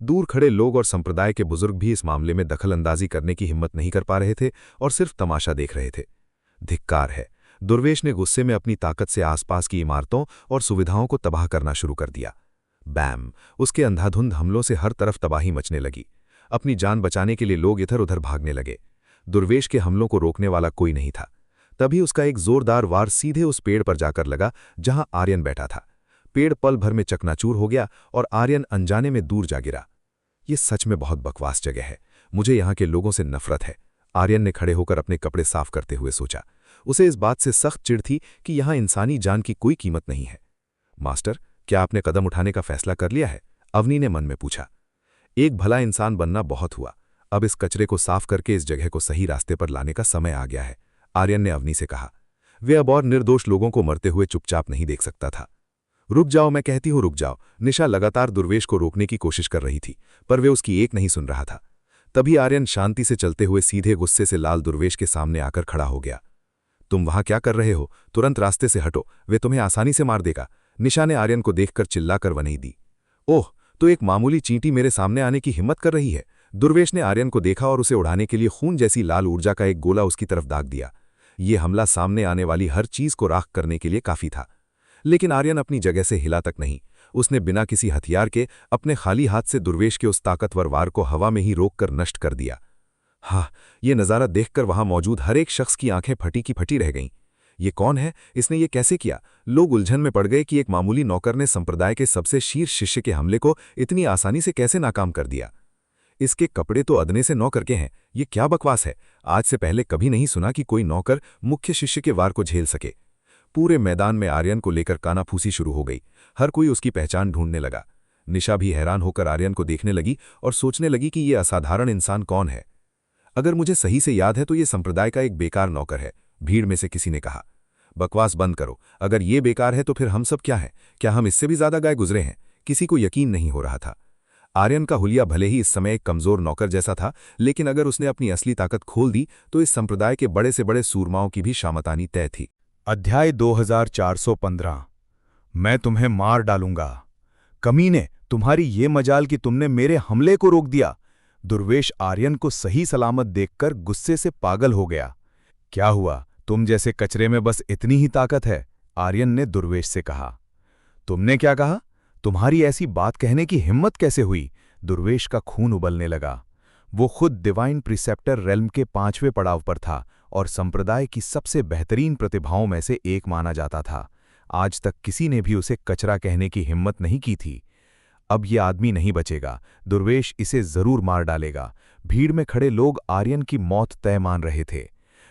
दूर खड़े लोग और संप्रदाय के बुजुर्ग भी इस मामले में दखलंदाजी करने की हिम्मत नहीं कर पा रहे थे और सिर्फ तमाशा देख रहे थे। धिक्कार है, दुर्वेश ने गुस्से में अपनी ताकत से आसपास की इमारतों और सुविधाओं को तबाह करना शुरू कर दिया। बैम! उसके अंधाधुंध हमलों से हर तरफ तबाही मचने लगी। अपनी जान बचाने के लिए लोग इधर उधर भागने लगे। दुर्वेश के हमलों को रोकने वाला कोई नहीं था। तभी उसका एक जोरदार वार सीधे उस पेड़ पर जाकर लगा जहां आर्यन बैठा था। पेड़ पल भर में चकनाचूर हो गया और आर्यन अनजाने में दूर जा गिरा। ये सच में बहुत बकवास जगह है। मुझे यहाँ के लोगों से नफरत है, आर्यन ने खड़े होकर अपने कपड़े साफ करते हुए सोचा। उसे इस बात से सख्त चिढ़ थी कि यहाँ इंसानी जान की कोई कीमत नहीं है। मास्टर, क्या आपने कदम उठाने का फैसला कर लिया है? अवनी ने मन में पूछा। एक भला इंसान बनना बहुत हुआ, अब इस कचरे को साफ करके इस जगह को सही रास्ते पर लाने का समय आ गया है, आर्यन ने अवनी से कहा। वे अब और निर्दोष लोगों को मरते हुए चुपचाप नहीं देख सकता था। रुक जाओ, मैं कहती हूँ रुक जाओ। निशा लगातार दुर्वेश को रोकने की कोशिश कर रही थी, पर वे उसकी एक नहीं सुन रहा था। तभी आर्यन शांति से चलते हुए सीधे गुस्से से लाल दुर्वेश के सामने आकर खड़ा हो गया। तुम वहां क्या कर रहे हो? तुरंत रास्ते से हटो, वे तुम्हें आसानी से मार देगा। निशा ने आर्यन को देखकर चिल्लाकर वनई दी। ओह, तो एक मामूली चींटी मेरे सामने आने की हिम्मत कर रही है। दुर्वेश ने आर्यन को देखा और उसे उड़ाने के लिए खून जैसी लाल ऊर्जा का एक गोला उसकी तरफ दाग दिया। ये हमला सामने आने वाली हर चीज को राख करने के लिए काफी था। लेकिन आर्यन अपनी जगह से हिला तक नहीं। उसने बिना किसी हथियार के अपने खाली हाथ से दुर्वेश के उस ताकतवर वार को हवा में ही रोककर नष्ट कर दिया। हाँ, ये नज़ारा देखकर वहां मौजूद हर एक शख्स की आंखें फटी की फटी रह गईं। ये कौन है? इसने ये कैसे किया? लोग उलझन में पड़ गए कि एक मामूली नौकर ने संप्रदाय के सबसे शीर्ष शिष्य के हमले को इतनी आसानी से कैसे नाकाम कर दिया। इसके कपड़े तो अदने से नौकर के हैं। ये क्या बकवास है? आज से पहले कभी नहीं सुना कि कोई नौकर मुख्य शिष्य के वार को झेल सके। पूरे मैदान में आर्यन को लेकर कानाफूसी शुरू हो गई। हर कोई उसकी पहचान ढूंढने लगा। निशा भी हैरान होकर आर्यन को देखने लगी और सोचने लगी कि ये असाधारण इंसान कौन है। अगर मुझे सही से याद है तो ये संप्रदाय का एक बेकार नौकर है, भीड़ में से किसी ने कहा। बकवास बंद करो, अगर ये बेकार है तो फिर हम सब क्या हैं? क्या हम इससे भी ज्यादा गाय गुजरे हैं? किसी को यकीन नहीं हो रहा था। आर्यन का हुलिया भले ही इस समय एक कमजोर नौकर जैसा था, लेकिन अगर उसने अपनी असली ताकत खोल दी तो इस संप्रदाय के बड़े से बड़े सूरमाओं की भी शामतानी तय थी। अध्याय 2415। मैं तुम्हें मार डालूंगा। कमीने, तुम्हारी ये मजाल कि तुमने मेरे हमले को रोक दिया। दुर्वेश आर्यन को सही सलामत देखकर गुस्से से पागल हो गया। क्या हुआ? तुम जैसे कचरे में बस इतनी ही ताकत है? आर्यन ने दुर्वेश से कहा। तुमने क्या कहा? तुम्हारी ऐसी बात कहने की हिम्मत कैसे हुई? दुर्वेश का खून उबलने लगा। वो खुद डिवाइन प्रिसेप्टर रेल्म के 5वें पड़ाव पर था और संप्रदाय की सबसे बेहतरीन प्रतिभाओं में से एक माना जाता था। आज तक किसी ने भी उसे कचरा कहने की हिम्मत नहीं की थी। अब ये आदमी नहीं बचेगा। दुर्वेश इसे जरूर मार डालेगा। भीड़ में खड़े लोग आर्यन की मौत तय मान रहे थे।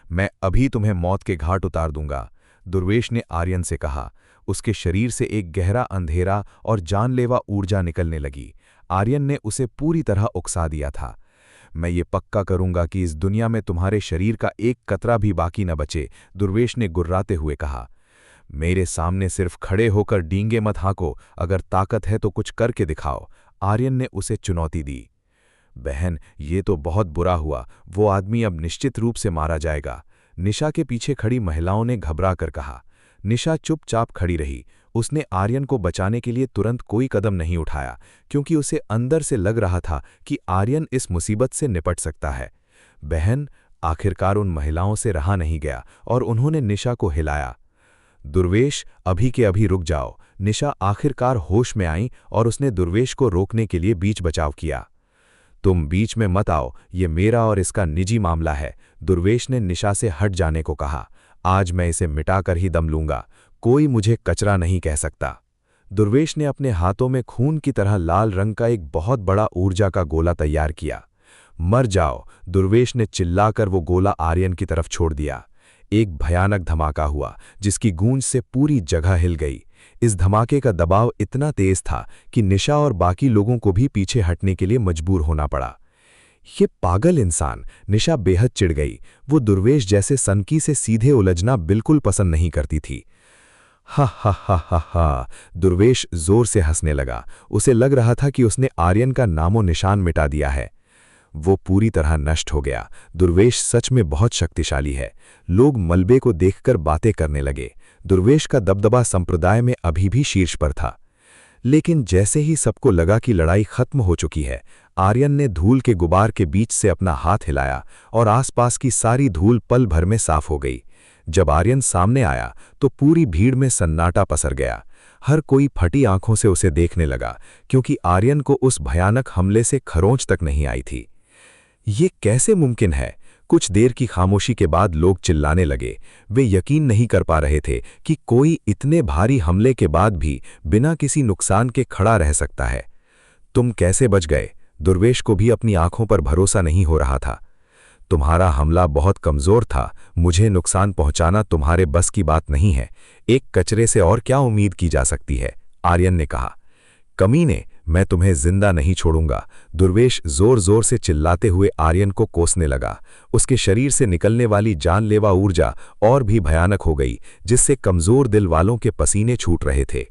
मैं अभी तुम्हें मौत के घाट उतार दूंगा, दुर्वेश ने आर्यन से कहा। उसके शरीर से एक गहरा अंधेरा और जानलेवा ऊर्जा निकलने लगी। आर्यन ने उसे पूरी तरह उकसा दिया था। मैं ये पक्का करूंगा कि इस दुनिया में तुम्हारे शरीर का एक कतरा भी बाकी न बचे, दुर्वेश ने गुर्राते हुए कहा। मेरे सामने सिर्फ खड़े होकर डींगे मत हाँको, अगर ताकत है तो कुछ करके दिखाओ, आर्यन ने उसे चुनौती दी। बहन, ये तो बहुत बुरा हुआ। वो आदमी अब निश्चित रूप से मारा जाएगा, निशा के पीछे खड़ी महिलाओं ने घबरा कर कहा। निशा चुपचाप खड़ी रही। उसने आर्यन को बचाने के लिए तुरंत कोई कदम नहीं उठाया, क्योंकि उसे अंदर से लग रहा था कि आर्यन इस मुसीबत से निपट सकता है। बहन, आखिरकार उन महिलाओं से रहा नहीं गया और उन्होंने निशा को हिलाया। दुर्वेश, अभी के अभी रुक जाओ। निशा आखिरकार होश में आई और उसने दुर्वेश को रोकने के लिए बीच बचाव किया। तुम बीच में मत आओ, ये मेरा और इसका निजी मामला है, दुर्वेश ने निशा से हट जाने को कहा। आज मैं इसे मिटाकर ही दम लूंगा, कोई मुझे कचरा नहीं कह सकता। दुर्वेश ने अपने हाथों में खून की तरह लाल रंग का एक बहुत बड़ा ऊर्जा का गोला तैयार किया। मर जाओ, दुर्वेश ने चिल्लाकर वो गोला आर्यन की तरफ छोड़ दिया। एक भयानक धमाका हुआ, जिसकी गूंज से पूरी जगह हिल गई। इस धमाके का दबाव इतना तेज था कि निशा और बाकी लोगों को भी पीछे हटने के लिए मजबूर होना पड़ा। ये पागल इंसान, निशा बेहद चिढ़ गई। वो दुर्वेश जैसे सनकी से सीधे उलझना बिल्कुल पसंद नहीं करती थी। हा हा हा हा हा, दुर्वेश जोर से हंसने लगा। उसे लग रहा था कि उसने आर्यन का नामो निशान मिटा दिया है। वो पूरी तरह नष्ट हो गया। दुर्वेश सच में बहुत शक्तिशाली है। लोग मलबे को देखकर बातें करने लगे। दुर्वेश का दबदबा संप्रदाय में अभी भी शीर्ष पर था। लेकिन जैसे ही सबको लगा कि लड़ाई खत्म हो चुकी है, आर्यन ने धूल के गुबार के बीच से अपना हाथ हिलाया और आसपास की सारी धूल पल भर में साफ हो गई। जब आर्यन सामने आया तो पूरी भीड़ में सन्नाटा पसर गया। हर कोई फटी आंखों से उसे देखने लगा, क्योंकि आर्यन को उस भयानक हमले से खरोंच तक नहीं आई थी। ये कैसे मुमकिन है? कुछ देर की खामोशी के बाद लोग चिल्लाने लगे। वे यकीन नहीं कर पा रहे थे कि कोई इतने भारी हमले के बाद भी बिना किसी नुकसान के खड़ा रह सकता है। तुम कैसे बच गए? दुर्वेश को भी अपनी आंखों पर भरोसा नहीं हो रहा था। तुम्हारा हमला बहुत कमजोर था, मुझे नुकसान पहुंचाना तुम्हारे बस की बात नहीं है। एक कचरे से और क्या उम्मीद की जा सकती है, आर्यन ने कहा। कमीने, मैं तुम्हें जिंदा नहीं छोड़ूंगा, दुर्वेश जोर जोर से चिल्लाते हुए आर्यन को कोसने लगा। उसके शरीर से निकलने वाली जानलेवा ऊर्जा और भी भयानक हो गई, जिससे कमजोर दिल वालों के पसीने छूट रहे थे।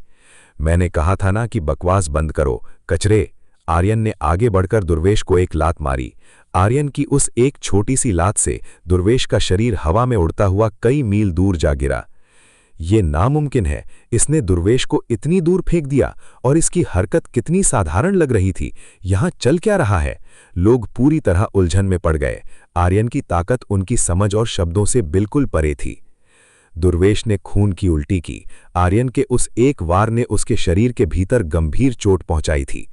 मैंने कहा था ना कि बकवास बंद करो, कचरे। आर्यन ने आगे बढ़कर दुर्वेश को एक लात मारी। आर्यन की उस एक छोटी सी लात से दुर्वेश का शरीर हवा में उड़ता हुआ कई मील दूर जा गिरा। ये नामुमकिन है, इसने दुर्वेश को इतनी दूर फेंक दिया, और इसकी हरकत कितनी साधारण लग रही थी। यहां चल क्या रहा है? लोग पूरी तरह उलझन में पड़ गए। आर्यन की ताकत उनकी समझ और शब्दों से बिल्कुल परे थी। दुर्वेश ने खून की उल्टी की। आर्यन के उस एक वार ने उसके शरीर के भीतर गंभीर चोट पहुंचाई थी।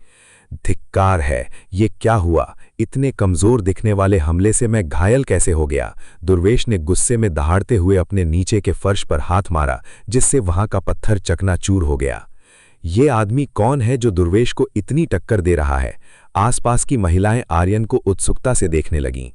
धिक्कार है, ये क्या हुआ? इतने कमजोर दिखने वाले हमले से मैं घायल कैसे हो गया? दुर्वेश ने गुस्से में दहाड़ते हुए अपने नीचे के फर्श पर हाथ मारा, जिससे वहां का पत्थर चकनाचूर हो गया। ये आदमी कौन है जो दुर्वेश को इतनी टक्कर दे रहा है? आसपास की महिलाएं आर्यन को उत्सुकता से देखने लगीं।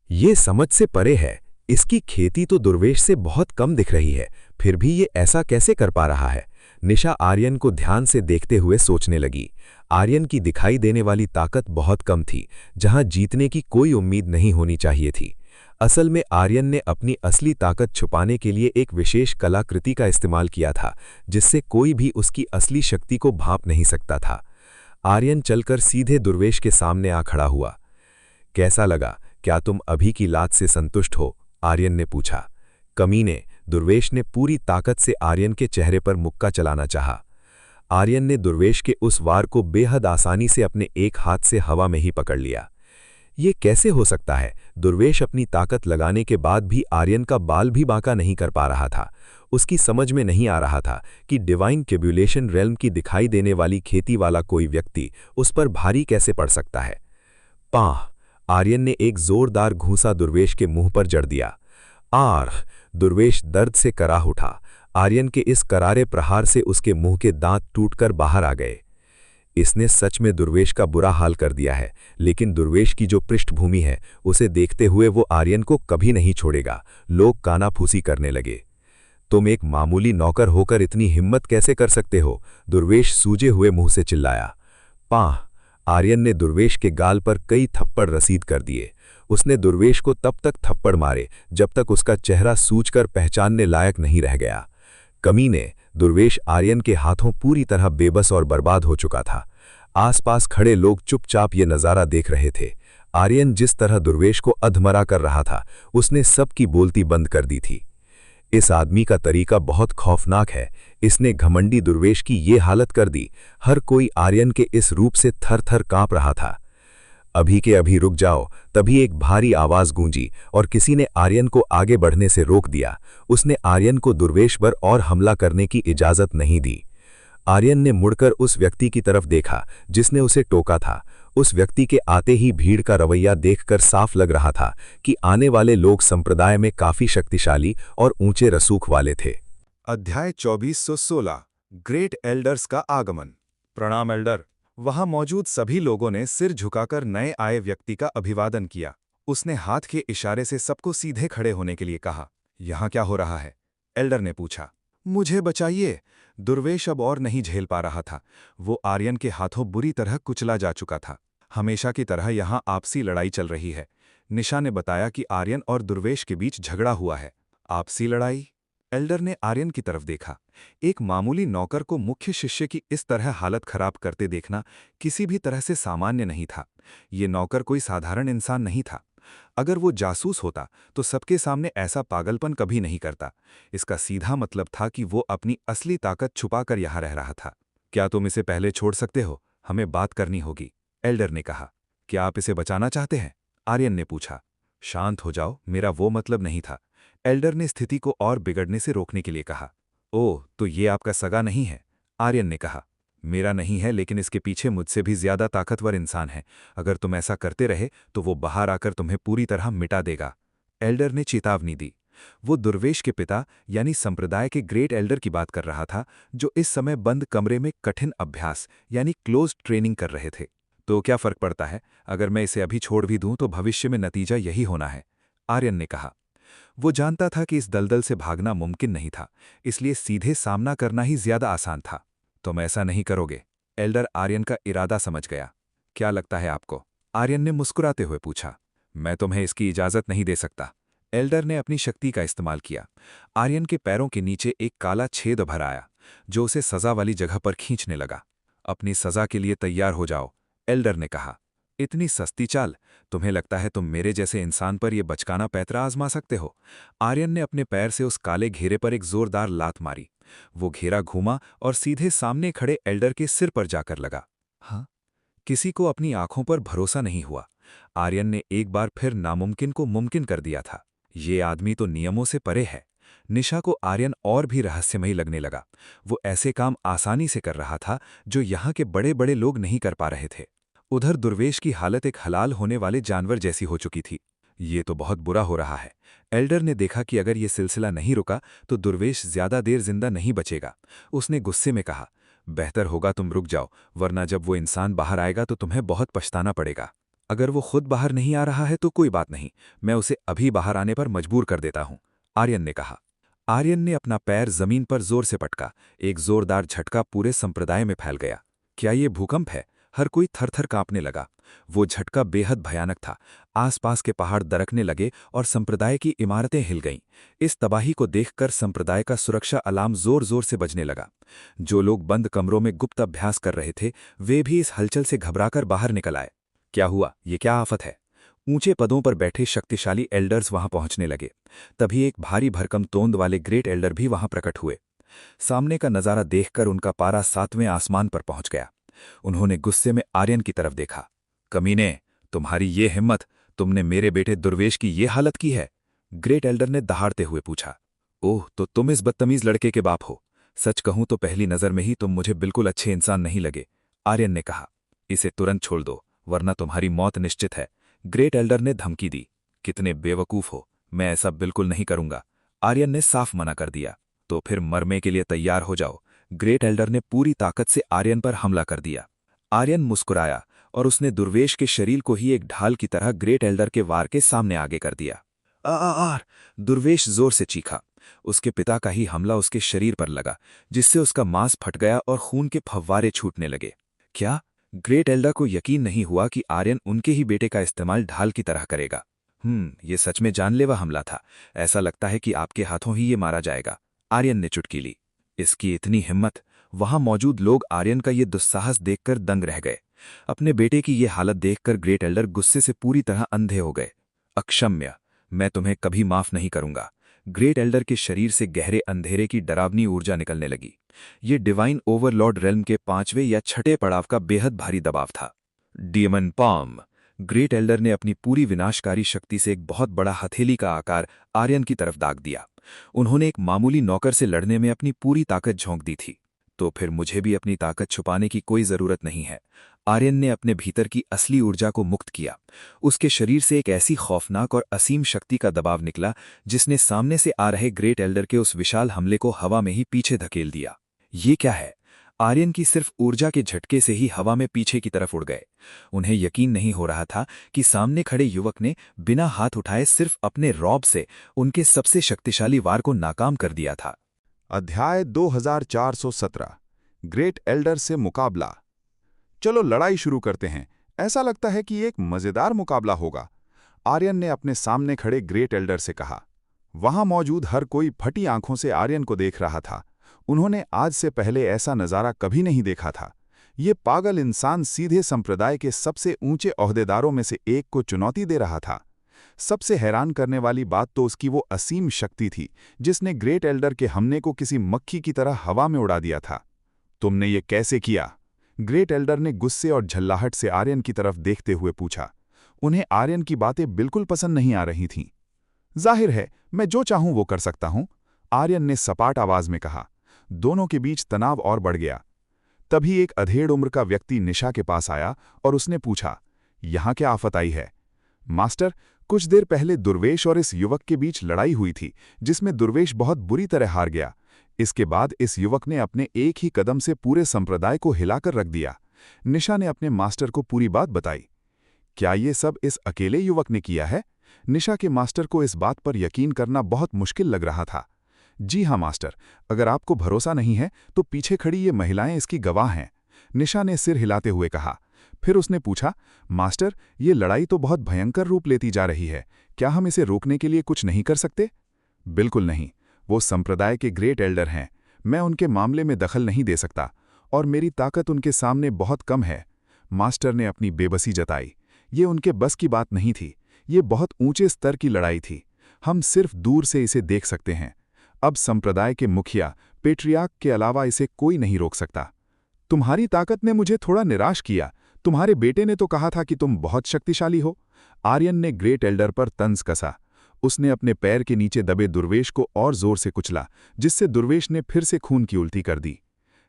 ये समझ से परे है, इसकी खेती तो दुर्वेश से बहुत कम दिख रही है, फिर भी ये ऐसा कैसे कर पा रहा है? निशा आर्यन को ध्यान से देखते हुए सोचने लगी। आर्यन की दिखाई देने वाली ताकत बहुत कम थी, जहां जीतने की कोई उम्मीद नहीं होनी चाहिए थी। असल में आर्यन ने अपनी असली ताकत छुपाने के लिए एक विशेष कलाकृति का इस्तेमाल किया था, जिससे कोई भी उसकी असली शक्ति को भांप नहीं सकता था। आर्यन चलकर सीधे दुर्वेश के सामने आ खड़ा हुआ। कैसा लगा? क्या तुम अभी की लात से संतुष्ट हो? आर्यन ने पूछा। कमीने, दुर्वेश ने पूरी ताकत से आर्यन के चेहरे पर मुक्का चलाना चाहा। आर्यन ने दुर्वेश के उस वार को बेहद आसानी से अपने एक हाथ से हवा में ही पकड़ लिया। ये कैसे हो सकता है? दुर्वेश अपनी ताकत लगाने के बाद भी आर्यन का बाल भी बांका नहीं कर पा रहा था। उसकी समझ में नहीं आ रहा था कि डिवाइन कैब्युलेशन रेल्म की दिखाई देने वाली खेती वाला कोई व्यक्ति उस पर भारी कैसे पड़ सकता है। पाह! आर्यन ने एक जोरदार घूंसा दुर्वेश के मुंह पर जड़ दिया। आह! दुर्वेश दर्द से कराह उठा। आर्यन के इस करारे प्रहार से उसके मुंह के दांत टूटकर बाहर आ गए। इसने सच में दुर्वेश का बुरा हाल कर दिया है, लेकिन दुर्वेश की जो पृष्ठभूमि है, उसे देखते हुए वो आर्यन को कभी नहीं छोड़ेगा। लोग कानाफूसी करने लगे। तुम एक मामूली नौकर होकर इतनी हिम्मत कैसे कर सकते हो? दुर्वेश सूजे हुए मुंह से चिल्लाया। पाह! आर्यन ने दुर्वेश के गाल पर कई थप्पड़ रसीद कर दिए। उसने दुर्वेश को तब तक थप्पड़ मारे जब तक उसका चेहरा सूजकर पहचानने लायक नहीं रह गया। कमीने, दुर्वेश आर्यन के हाथों पूरी तरह बेबस और बर्बाद हो चुका था। आसपास खड़े लोग चुपचाप ये नज़ारा देख रहे थे। आर्यन जिस तरह दुर्वेश को अधमरा कर रहा था, उसने सबकी बोलती बंद कर दी थी। इस आदमी का तरीका बहुत खौफनाक है। इसने घमंडी दुर्वेश की ये हालत कर दी। हर कोई आर्यन के इस रूप से थर थर कांप रहा था। अभी के अभी रुक जाओ! तभी एक भारी आवाज गूंजी और किसी ने आर्यन को आगे बढ़ने से रोक दिया। उसने आर्यन को दुर्वेश पर और हमला करने की इजाजत नहीं दी। आर्यन ने मुड़कर उस व्यक्ति की तरफ देखा जिसने उसे टोका था। उस व्यक्ति के आते ही भीड़ का रवैया देखकर साफ लग रहा था कि आने वाले लोग संप्रदाय में काफी शक्तिशाली और ऊंचे रसूख वाले थे। अध्याय 2416 ग्रेट एल्डर्स का आगमन। प्रणाम एल्डर। वहां मौजूद सभी लोगों ने सिर झुकाकर नए आए व्यक्ति का अभिवादन किया। उसने हाथ के इशारे से सबको सीधे खड़े होने के लिए कहा। यहां क्या हो रहा है? एल्डर ने पूछा। मुझे बचाइए! दुर्वेश अब और नहीं झेल पा रहा था। वो आर्यन के हाथों बुरी तरह कुचला जा चुका था। हमेशा की तरह यहां आपसी लड़ाई चल रही है। निशा ने बताया कि आर्यन और दुर्वेश के बीच झगड़ा हुआ है। आपसी लड़ाई? एल्डर ने आर्यन की तरफ देखा। एक मामूली नौकर को मुख्य शिष्य की इस तरह हालत खराब करते देखना किसी भी तरह से सामान्य नहीं था। ये नौकर कोई साधारण इंसान नहीं था। अगर वो जासूस होता तो सबके सामने ऐसा पागलपन कभी नहीं करता। इसका सीधा मतलब था कि वो अपनी असली ताकत छुपाकर यहाँ रह रहा था। क्या तुम इसे पहले छोड़ सकते हो? हमें बात करनी होगी, एल्डर ने कहा। क्या आप इसे बचाना चाहते हैं? आर्यन ने पूछा। शांत हो जाओ, मेरा वो मतलब नहीं था, एल्डर ने स्थिति को और बिगड़ने से रोकने के लिए कहा। ओह, तो ये आपका सगा नहीं है? आर्यन ने कहा। मेरा नहीं है, लेकिन इसके पीछे मुझसे भी ज्यादा ताकतवर इंसान है। अगर तुम ऐसा करते रहे तो वो बाहर आकर तुम्हें पूरी तरह मिटा देगा, एल्डर ने चेतावनी दी। वो दुर्वेश के पिता यानी संप्रदाय के ग्रेट एल्डर की बात कर रहा था, जो इस समय बंद कमरे में कठिन अभ्यास यानी क्लोज ट्रेनिंग कर रहे थे। तो क्या फर्क पड़ता है? अगर मैं इसे अभी छोड़ भी दूं तो भविष्य में नतीजा यही होना है, आर्यन ने कहा। वो जानता था कि इस दलदल से भागना मुमकिन नहीं था, इसलिए सीधे सामना करना ही ज्यादा आसान था। तुम ऐसा नहीं करोगे? एल्डर आर्यन का इरादा समझ गया। क्या लगता है आपको? आर्यन ने मुस्कुराते हुए पूछा। मैं तुम्हें इसकी इजाजत नहीं दे सकता। एल्डर ने अपनी शक्ति का इस्तेमाल किया। आर्यन के पैरों के नीचे एक काला छेद भर आया, जो उसे सजा वाली जगह पर खींचने लगा। अपनी सजा के लिए तैयार हो जाओ, एल्डर ने कहा। इतनी सस्ती चाल? तुम्हें लगता है तुम मेरे जैसे इंसान पर यह बचकाना पैतरा आजमा सकते हो? आर्यन ने अपने पैर से उस काले घेरे पर एक जोरदार लात मारी। वो घेरा घूमा और सीधे सामने खड़े एल्डर के सिर पर जाकर लगा। हाँ, किसी को अपनी आंखों पर भरोसा नहीं हुआ। आर्यन ने एक बार फिर नामुमकिन को मुमकिन कर दिया था। ये आदमी तो नियमों से परे है। निशा को आर्यन और भी रहस्यमयी लगने लगा। वो ऐसे काम आसानी से कर रहा था जो यहाँ के बड़े बड़े लोग नहीं कर पा रहे थे। उधर दुर्वेश की हालत एक हलाल होने वाले जानवर जैसी हो चुकी थी। ये तो बहुत बुरा हो रहा है। एल्डर ने देखा कि अगर ये सिलसिला नहीं रुका तो दुर्वेश ज्यादा देर जिंदा नहीं बचेगा। उसने गुस्से में कहा, बेहतर होगा तुम रुक जाओ, वरना जब वो इंसान बाहर आएगा तो तुम्हें बहुत पछताना पड़ेगा। अगर वो खुद बाहर नहीं आ रहा है तो कोई बात नहीं, मैं उसे अभी बाहर आने पर मजबूर कर देता हूं, आर्यन ने कहा। आर्यन ने अपना पैर जमीन पर जोर से पटका। एक जोरदार झटका पूरे संप्रदाय में फैल गया। क्या ये भूकंप है? हर कोई थरथर कांपने लगा। वो झटका बेहद भयानक था। आसपास के पहाड़ दरकने लगे और संप्रदाय की इमारतें हिल गईं। इस तबाही को देखकर संप्रदाय का सुरक्षा अलार्म जोर जोर से बजने लगा। जो लोग बंद कमरों में गुप्त अभ्यास कर रहे थे, वे भी इस हलचल से घबराकर बाहर निकल आए। क्या हुआ? ये क्या आफत है? ऊंचे पदों पर बैठे शक्तिशाली एल्डर्स वहां पहुंचने लगे। तभी एक भारी भरकम तोंद वाले ग्रेट एल्डर भी वहां प्रकट हुए। सामने का नजारा देखकर उनका पारा 7वें आसमान पर पहुंच गया। उन्होंने गुस्से में आर्यन की तरफ देखा। कमीने, तुम्हारी ये हिम्मत! तुमने मेरे बेटे दुर्वेश की ये हालत की है? ग्रेट एल्डर ने दहाड़ते हुए पूछा। ओह, तो तुम इस बदतमीज लड़के के बाप हो। सच कहूं तो पहली नजर में ही तुम मुझे बिल्कुल अच्छे इंसान नहीं लगे, आर्यन ने कहा। इसे तुरंत छोड़ दो, वरना तुम्हारी मौत निश्चित है, ग्रेट एल्डर ने धमकी दी। कितने बेवकूफ हो, मैं ऐसा बिल्कुल नहीं करूंगा, आर्यन ने साफ मना कर दिया। तो फिर मरने के लिए तैयार हो जाओ। ग्रेट एल्डर ने पूरी ताकत से आर्यन पर हमला कर दिया। आर्यन मुस्कुराया और उसने दुर्वेश के शरीर को ही एक ढाल की तरह ग्रेट एल्डर के वार के सामने आगे कर दिया। आर! दुर्वेश जोर से चीखा। उसके पिता का ही हमला उसके शरीर पर लगा, जिससे उसका मांस फट गया और खून के फव्वारे छूटने लगे। क्या? ग्रेट एल्डर को यकीन नहीं हुआ कि आर्यन उनके ही बेटे का इस्तेमाल ढाल की तरह करेगा। ये सच में जानलेवा हमला था। ऐसा लगता है कि आपके हाथों ही ये मारा जाएगा, आर्यन ने चुटकी ली। इसकी इतनी हिम्मत! वहां मौजूद लोग आर्यन का ये दुस्साहस देखकर दंग रह गए। अपने बेटे की ये हालत देखकर ग्रेट एल्डर गुस्से से पूरी तरह अंधे हो गए। अक्षम्य, मैं तुम्हें कभी माफ नहीं करूंगा। ग्रेट एल्डर के शरीर से गहरे अंधेरे की डरावनी ऊर्जा निकलने लगी। ये डिवाइन ओवरलॉर्ड रेल्म के 5वें या 6ठे पड़ाव का बेहद भारी दबाव था। Demon palm! ग्रेट एल्डर ने अपनी पूरी विनाशकारी शक्ति से एक बहुत बड़ा हथेली का आकार आर्यन की तरफ दाग दिया। उन्होंने एक मामूली नौकर से लड़ने में अपनी पूरी ताकत झोंक दी थी, तो फिर मुझे भी अपनी ताकत छुपाने की कोई जरूरत नहीं है। आर्यन ने अपने भीतर की असली ऊर्जा को मुक्त किया। उसके शरीर से एक ऐसी खौफनाक और असीम शक्ति का दबाव निकला जिसने सामने से आ रहे ग्रेट एल्डर के उस विशाल हमले को हवा में ही पीछे धकेल दिया। ये क्या है? आर्यन की सिर्फ ऊर्जा के झटके से ही हवा में पीछे की तरफ उड़ गए। उन्हें यकीन नहीं हो रहा था कि सामने खड़े युवक ने बिना हाथ उठाए सिर्फ अपने रौब से उनके सबसे शक्तिशाली वार को नाकाम कर दिया था। अध्याय 2417 ग्रेट एल्डर से मुकाबला। चलो लड़ाई शुरू करते हैं। ऐसा लगता है कि ये एक मजेदार मुकाबला होगा, आर्यन ने अपने सामने खड़े ग्रेट एल्डर से कहा। वहां मौजूद हर कोई फटी आंखों से आर्यन को देख रहा था। उन्होंने आज से पहले ऐसा नज़ारा कभी नहीं देखा था। ये पागल इंसान सीधे संप्रदाय के सबसे ऊंचे ओहदेदारों में से एक को चुनौती दे रहा था। सबसे हैरान करने वाली बात तो उसकी वो असीम शक्ति थी जिसने ग्रेट एल्डर के हमले को किसी मक्खी की तरह हवा में उड़ा दिया था। तुमने ये कैसे किया? ग्रेट एल्डर ने गुस्से और झल्लाहट से आर्यन की तरफ देखते हुए पूछा। उन्हें आर्यन की बातें बिल्कुल पसंद नहीं आ रही थीं। जाहिर है, मैं जो चाहूं वो कर सकता हूं, आर्यन ने सपाट आवाज में कहा। दोनों के बीच तनाव और बढ़ गया। तभी एक अधेड़ उम्र का व्यक्ति निशा के पास आया और उसने पूछा, यहां क्या आफत आई है? मास्टर, कुछ देर पहले दुर्वेश और इस युवक के बीच लड़ाई हुई थी, जिसमें दुर्वेश बहुत बुरी तरह हार गया। इसके बाद इस युवक ने अपने एक ही कदम से पूरे संप्रदाय को हिलाकर रख दिया। निशा ने अपने मास्टर को पूरी बात बताई। क्या ये सब इस अकेले युवक ने किया है? निशा के मास्टर को इस बात पर यकीन करना बहुत मुश्किल लग रहा था। जी हाँ मास्टर, अगर आपको भरोसा नहीं है तो पीछे खड़ी ये महिलाएं इसकी गवाह हैं, निशा ने सिर हिलाते हुए कहा। फिर उसने पूछा, मास्टर, ये लड़ाई तो बहुत भयंकर रूप लेती जा रही है, क्या हम इसे रोकने के लिए कुछ नहीं कर सकते? बिल्कुल नहीं, वो संप्रदाय के ग्रेट एल्डर हैं, मैं उनके मामले में दखल नहीं दे सकता और मेरी ताकत उनके सामने बहुत कम है। मास्टर ने अपनी बेबसी जताई। ये उनके बस की बात नहीं थी, ये बहुत ऊंचे स्तर की लड़ाई थी, हम सिर्फ दूर से इसे देख सकते हैं। अब संप्रदाय के मुखिया पेट्रियार्क के अलावा इसे कोई नहीं रोक सकता। तुम्हारी ताकत ने मुझे थोड़ा निराश किया, तुम्हारे बेटे ने तो कहा था कि तुम बहुत शक्तिशाली हो। आर्यन ने ग्रेट एल्डर पर तंज कसा। उसने अपने पैर के नीचे दबे दुर्वेश को और जोर से कुचला, जिससे दुर्वेश ने फिर से खून की उल्टी कर दी।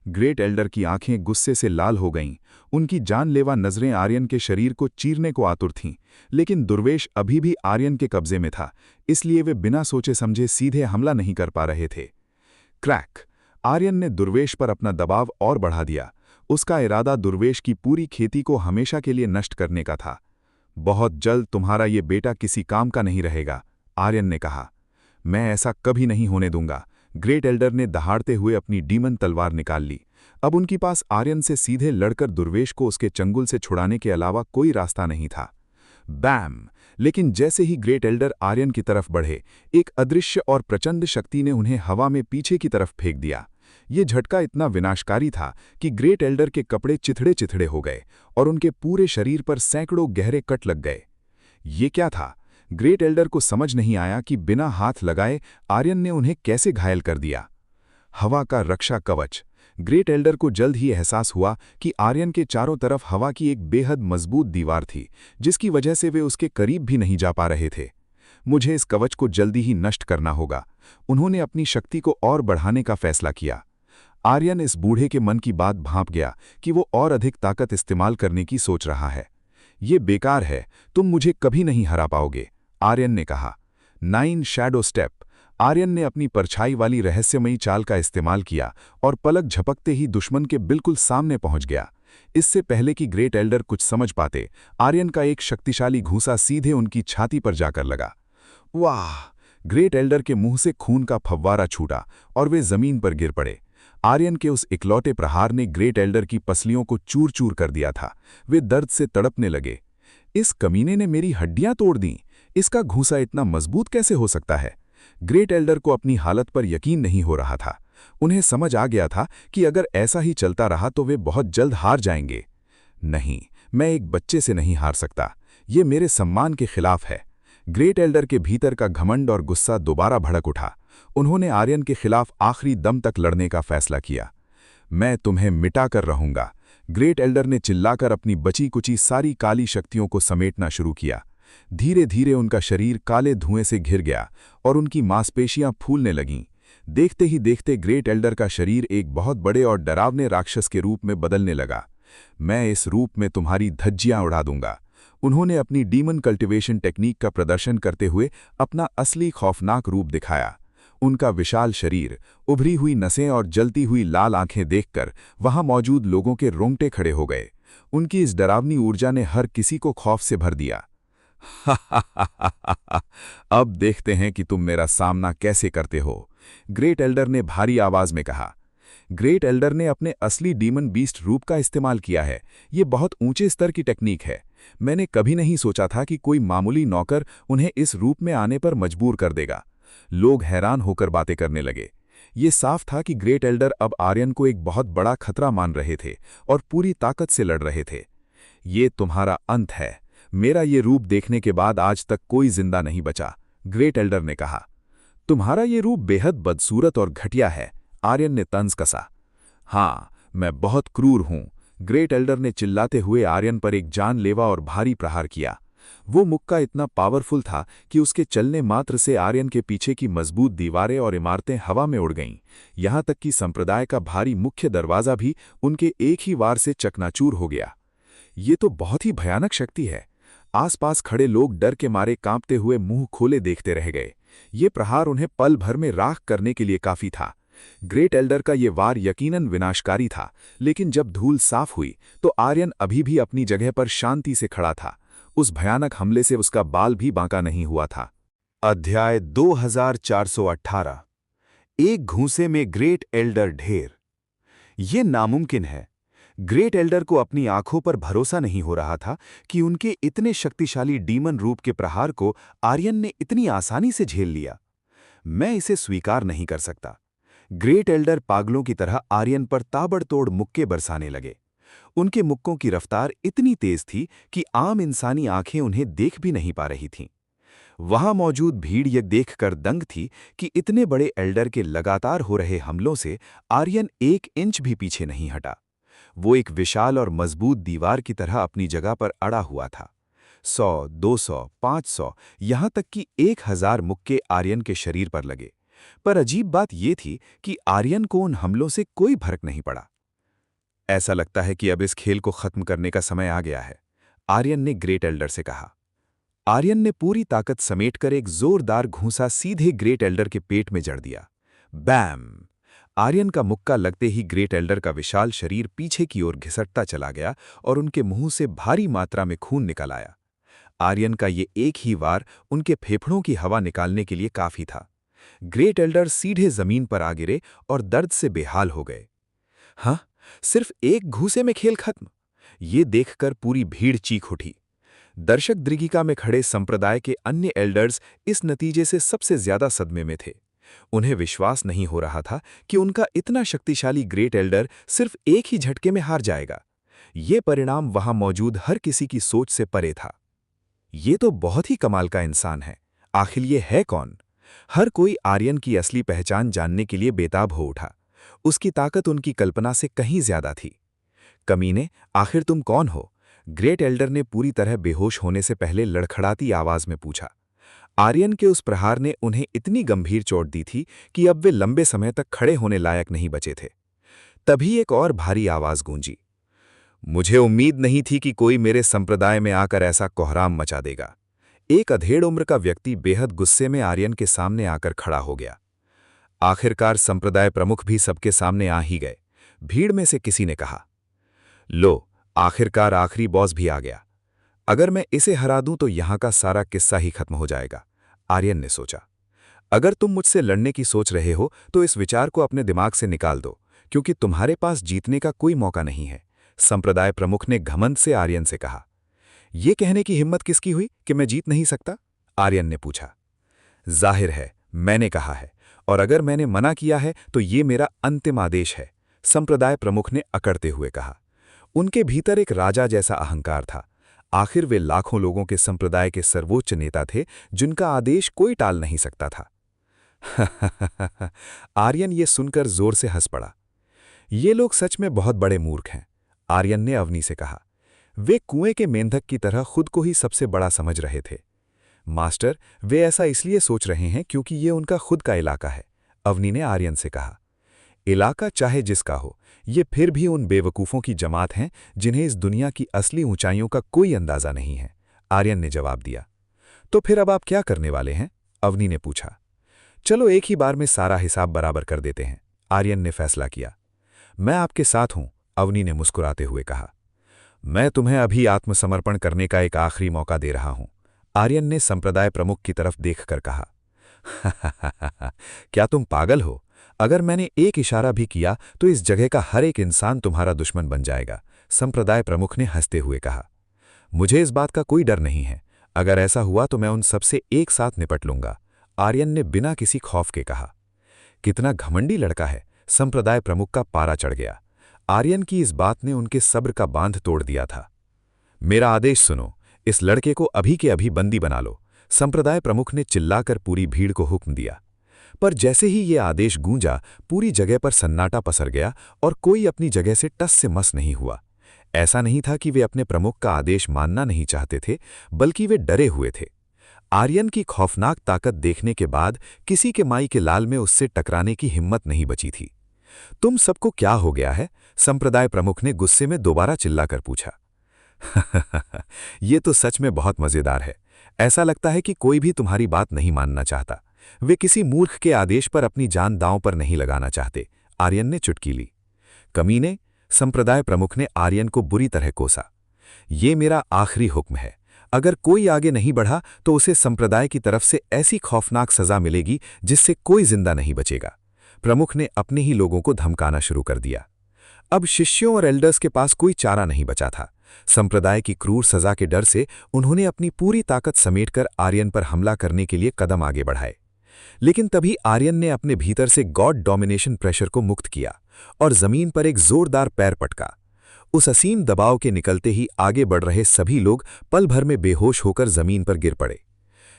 ग्रेट एल्डर की आंखें गुस्से से लाल हो गईं, उनकी जानलेवा नजरें आर्यन के शरीर को चीरने को आतुर थीं, लेकिन दुर्वेश अभी भी आर्यन के कब्जे में था, इसलिए वे बिना सोचे समझे सीधे हमला नहीं कर पा रहे थे। क्रैक! आर्यन ने दुर्वेश पर अपना दबाव और बढ़ा दिया। उसका इरादा दुर्वेश की पूरी खेती को हमेशा के लिए नष्ट करने का था। बहुत जल्द तुम्हारा ये बेटा किसी काम का नहीं रहेगा, आर्यन ने कहा। मैं ऐसा कभी नहीं होने दूंगा। ग्रेट एल्डर ने दहाड़ते हुए अपनी डीमन तलवार निकाल ली। अब उनके पास आर्यन से सीधे लड़कर दुर्वेश को उसके चंगुल से छुड़ाने के अलावा कोई रास्ता नहीं था। बैम! लेकिन जैसे ही ग्रेट एल्डर आर्यन की तरफ बढ़े, एक अदृश्य और प्रचंड शक्ति ने उन्हें हवा में पीछे की तरफ फेंक दिया। ये झटका इतना विनाशकारी था कि ग्रेट एल्डर के कपड़े चिथड़े चिथड़े हो गए और उनके पूरे शरीर पर सैकड़ों गहरे कट लग गए। ये क्या था? ग्रेट एल्डर को समझ नहीं आया कि बिना हाथ लगाए आर्यन ने उन्हें कैसे घायल कर दिया। हवा का रक्षा कवच! ग्रेट एल्डर को जल्द ही एहसास हुआ कि आर्यन के चारों तरफ हवा की एक बेहद मजबूत दीवार थी, जिसकी वजह से वे उसके करीब भी नहीं जा पा रहे थे। मुझे इस कवच को जल्दी ही नष्ट करना होगा। उन्होंने अपनी शक्ति को और बढ़ाने का फैसला किया। आर्यन इस बूढ़े के मन की बात भांप गया कि वो और अधिक ताकत इस्तेमाल करने की सोच रहा है। ये बेकार है, तुम मुझे कभी नहीं हरा पाओगे, आर्यन ने कहा। 9 शैडो स्टेप! आर्यन ने अपनी परछाई वाली रहस्यमयी चाल का इस्तेमाल किया और पलक झपकते ही दुश्मन के बिल्कुल सामने पहुंच गया। इससे पहले कि ग्रेट एल्डर कुछ समझ पाते, आर्यन का एक शक्तिशाली घूंसा सीधे उनकी छाती पर जाकर लगा। वाह! ग्रेट एल्डर के मुंह से खून का फव्वारा छूटा और वे जमीन पर गिर पड़े। आर्यन के उस इकलौते प्रहार ने ग्रेट एल्डर की पसलियों को चूर चूर कर दिया था। वे दर्द से तड़पने लगे। इस कमीने ने मेरी हड्डियां तोड़ दीं। इसका घूंसा इतना मजबूत कैसे हो सकता है? ग्रेट एल्डर को अपनी हालत पर यकीन नहीं हो रहा था। उन्हें समझ आ गया था कि अगर ऐसा ही चलता रहा तो वे बहुत जल्द हार जाएंगे। नहीं, मैं एक बच्चे से नहीं हार सकता। ये मेरे सम्मान के खिलाफ है। ग्रेट एल्डर के भीतर का घमंड और गुस्सा दोबारा भड़क उठा। उन्होंने आर्यन के खिलाफ आखिरी दम तक लड़ने का फैसला किया। मैं तुम्हें मिटा कर रहूंगा, ग्रेट एल्डर ने चिल्लाकर अपनी बची कुची सारी काली शक्तियों को समेटना शुरू किया। धीरे धीरे उनका शरीर काले धुएं से घिर गया और उनकी मांसपेशियां फूलने लगीं। देखते ही देखते ग्रेट एल्डर का शरीर एक बहुत बड़े और डरावने राक्षस के रूप में बदलने लगा। मैं इस रूप में तुम्हारी धज्जियां उड़ा दूंगा। उन्होंने अपनी डीमन कल्टिवेशन टेक्निक का प्रदर्शन करते हुए अपना असली खौफनाक रूप दिखाया। उनका विशाल शरीर, उभरी हुई नसें और जलती हुई लाल आंखें देखकर वहां मौजूद लोगों के रोंगटे खड़े हो गए। उनकी इस डरावनी ऊर्जा ने हर किसी को खौफ से भर दिया। अब देखते हैं कि तुम मेरा सामना कैसे करते हो, ग्रेट एल्डर ने भारी आवाज में कहा। ग्रेट एल्डर ने अपने असली डीमन बीस्ट रूप का इस्तेमाल किया है। ये बहुत ऊंचे स्तर की टेक्निक है। मैंने कभी नहीं सोचा था कि कोई मामूली नौकर उन्हें इस रूप में आने पर मजबूर कर देगा। लोग हैरान होकर बातें करने लगे। ये साफ था कि ग्रेट एल्डर अब आर्यन को एक बहुत बड़ा खतरा मान रहे थे और पूरी ताकत से लड़ रहे थे। ये तुम्हारा अंत है। मेरा ये रूप देखने के बाद आज तक कोई जिंदा नहीं बचा, ग्रेट एल्डर ने कहा। तुम्हारा ये रूप बेहद बदसूरत और घटिया है, आर्यन ने तंज कसा। हाँ, मैं बहुत क्रूर हूं, ग्रेट एल्डर ने चिल्लाते हुए आर्यन पर एक जानलेवा और भारी प्रहार किया। वो मुक्का इतना पावरफुल था कि उसके चलने मात्र से आर्यन के पीछे की मजबूत दीवारें और इमारतें हवा में उड़ गईं। यहां तक कि संप्रदाय का भारी मुख्य दरवाजा भी उनके एक ही वार से चकनाचूर हो गया। ये तो बहुत ही भयानक शक्ति है। आसपास खड़े लोग डर के मारे कांपते हुए मुंह खोले देखते रह गए। ये प्रहार उन्हें पल भर में राख करने के लिए काफी था। ग्रेट एल्डर का ये वार यकीनन विनाशकारी था, लेकिन जब धूल साफ हुई तो आर्यन अभी भी अपनी जगह पर शांति से खड़ा था। उस भयानक हमले से उसका बाल भी बांका नहीं हुआ था। अध्याय 2418। एक घूंसे में ग्रेट एल्डर ढेर। ये नामुमकिन है। ग्रेट एल्डर को अपनी आंखों पर भरोसा नहीं हो रहा था कि उनके इतने शक्तिशाली डीमन रूप के प्रहार को आर्यन ने इतनी आसानी से झेल लिया। मैं इसे स्वीकार नहीं कर सकता। ग्रेट एल्डर पागलों की तरह आर्यन पर ताबड़तोड़ मुक्के बरसाने लगे। उनके मुक्कों की रफ्तार इतनी तेज थी कि आम इंसानी आंखें उन्हें देख भी नहीं पा रही थीं। वहां मौजूद भीड़ यह देखकर दंग थी कि इतने बड़े एल्डर के लगातार हो रहे हमलों से आर्यन 1 इंच भी पीछे नहीं हटा। वो एक विशाल और मजबूत दीवार की तरह अपनी जगह पर अड़ा हुआ था। 100, 200, 500, यहां तक कि 1000 मुक्के आर्यन के शरीर पर लगे। पर अजीब बात यह थी कि आर्यन को उन हमलों से कोई फर्क नहीं पड़ा। ऐसा लगता है कि अब इस खेल को खत्म करने का समय आ गया है, आर्यन ने ग्रेट एल्डर से कहा। आर्यन ने पूरी ताकत समेटकर एक जोरदार घूंसा सीधे ग्रेट एल्डर के पेट में जड़ दिया। बैम! आर्यन का मुक्का लगते ही ग्रेट एल्डर का विशाल शरीर पीछे की ओर घिसटता चला गया और उनके मुंह से भारी मात्रा में खून निकल आया। आर्यन का ये एक ही वार उनके फेफड़ों की हवा निकालने के लिए काफी था। ग्रेट एल्डर सीधे जमीन पर आ गिरे और दर्द से बेहाल हो गए। हाँ, सिर्फ एक घूंसे में खेल खत्म। ये देखकर पूरी भीड़ चीख उठी। दर्शक दृगिका में खड़े संप्रदाय के अन्य एल्डर्स इस नतीजे से सबसे ज्यादा सदमे में थे। उन्हें विश्वास नहीं हो रहा था कि उनका इतना शक्तिशाली ग्रेट एल्डर सिर्फ एक ही झटके में हार जाएगा। ये परिणाम वहां मौजूद हर किसी की सोच से परे था। ये तो बहुत ही कमाल का इंसान है। आखिर ये है कौन? हर कोई आर्यन की असली पहचान जानने के लिए बेताब हो उठा। उसकी ताकत उनकी कल्पना से कहीं ज्यादा थी। कमीने, आखिर तुम कौन हो? ग्रेट एल्डर ने पूरी तरह बेहोश होने से पहले लड़खड़ाती आवाज में पूछा। आर्यन के उस प्रहार ने उन्हें इतनी गंभीर चोट दी थी कि अब वे लंबे समय तक खड़े होने लायक नहीं बचे थे। तभी एक और भारी आवाज गूंजी। मुझे उम्मीद नहीं थी कि कोई मेरे संप्रदाय में आकर ऐसा कोहराम मचा देगा। एक अधेड़ उम्र का व्यक्ति बेहद गुस्से में आर्यन के सामने आकर खड़ा हो गया। आखिरकार संप्रदाय प्रमुख भी सबके सामने आ ही गए। भीड़ में से किसी ने कहा, लो, आखिरकार आखिरी बॉस भी आ गया। अगर मैं इसे हरा दूं तो यहां का सारा किस्सा ही खत्म हो जाएगा। आर्यन ने सोचा। अगर तुम मुझसे लड़ने की सोच रहे हो तो इस विचार को अपने दिमाग से निकाल दो, क्योंकि तुम्हारे पास जीतने का कोई मौका नहीं है। संप्रदाय प्रमुख ने घमंड से आर्यन से कहा। यह कहने की हिम्मत किसकी हुई कि मैं जीत नहीं सकता? आर्यन ने पूछा। जाहिर है, मैंने कहा है, और अगर मैंने मना किया है तो ये मेरा अंतिम आदेश है, संप्रदाय प्रमुख ने अकड़ते हुए कहा। उनके भीतर एक राजा जैसा अहंकार था। आखिर वे लाखों लोगों के संप्रदाय के सर्वोच्च नेता थे, जिनका आदेश कोई टाल नहीं सकता था। आर्यन ये सुनकर जोर से हंस पड़ा। ये लोग सच में बहुत बड़े मूर्ख हैं, आर्यन ने अवनी से कहा। वे कुएं के मेंढक की तरह खुद को ही सबसे बड़ा समझ रहे थे। मास्टर, वे ऐसा इसलिए सोच रहे हैं क्योंकि ये उनका खुद का इलाका है, अवनी ने आर्यन से कहा। इलाका चाहे जिसका हो, ये फिर भी उन बेवकूफ़ों की जमात हैं जिन्हें इस दुनिया की असली ऊंचाइयों का कोई अंदाज़ा नहीं है, आर्यन ने जवाब दिया। तो फिर अब आप क्या करने वाले हैं? अवनी ने पूछा। चलो एक ही बार में सारा हिसाब बराबर कर देते हैं, आर्यन ने फैसला किया। मैं आपके साथ हूं, अवनी ने मुस्कुराते हुए कहा। मैं तुम्हें अभी आत्मसमर्पण करने का एक आखिरी मौका दे रहा हूं, आर्यन ने संप्रदाय प्रमुख की तरफ देखकर कहा। क्या तुम पागल हो? अगर मैंने एक इशारा भी किया तो इस जगह का हर एक इंसान तुम्हारा दुश्मन बन जाएगा, संप्रदाय प्रमुख ने हंसते हुए कहा। मुझे इस बात का कोई डर नहीं है। अगर ऐसा हुआ तो मैं उन सबसे एक साथ निपट लूंगा, आर्यन ने बिना किसी खौफ के कहा। कितना घमंडी लड़का है, संप्रदाय प्रमुख का पारा चढ़ गया। आर्यन की इस बात ने उनके सब्र का बांध तोड़ दिया था। मेरा आदेश सुनो, इस लड़के को अभी के अभी बंदी बना लो, संप्रदाय प्रमुख ने चिल्लाकर पूरी भीड़ को हुक्म दिया। पर जैसे ही ये आदेश गूंजा, पूरी जगह पर सन्नाटा पसर गया और कोई अपनी जगह से टस से मस नहीं हुआ। ऐसा नहीं था कि वे अपने प्रमुख का आदेश मानना नहीं चाहते थे, बल्कि वे डरे हुए थे। आर्यन की खौफनाक ताकत देखने के बाद किसी के माई के लाल में उससे टकराने की हिम्मत नहीं बची थी। तुम सबको क्या हो गया है? संप्रदाय प्रमुख ने गुस्से में दोबारा चिल्लाकर पूछा। ये तो सच में बहुत मजेदार है। ऐसा लगता है कि कोई भी तुम्हारी बात नहीं मानना चाहता। वे किसी मूर्ख के आदेश पर अपनी जान दांव पर नहीं लगाना चाहते, आर्यन ने चुटकी ली। कमीने, संप्रदाय प्रमुख ने आर्यन को बुरी तरह कोसा। ये मेरा आखिरी हुक्म है। अगर कोई आगे नहीं बढ़ा तो उसे संप्रदाय की तरफ से ऐसी खौफनाक सजा मिलेगी जिससे कोई जिंदा नहीं बचेगा। प्रमुख ने अपने ही लोगों को धमकाना शुरू कर दिया। अब शिष्यों और एल्डर्स के पास कोई चारा नहीं बचा था। संप्रदाय की क्रूर सजा के डर से उन्होंने अपनी पूरी ताकत समेटकर आर्यन पर हमला करने के लिए कदम आगे बढ़ाए। लेकिन तभी आर्यन ने अपने भीतर से गॉड डोमिनेशन प्रेशर को मुक्त किया और जमीन पर एक जोरदार पैर पटका। उस असीम दबाव के निकलते ही आगे बढ़ रहे सभी लोग पल भर में बेहोश होकर जमीन पर गिर पड़े।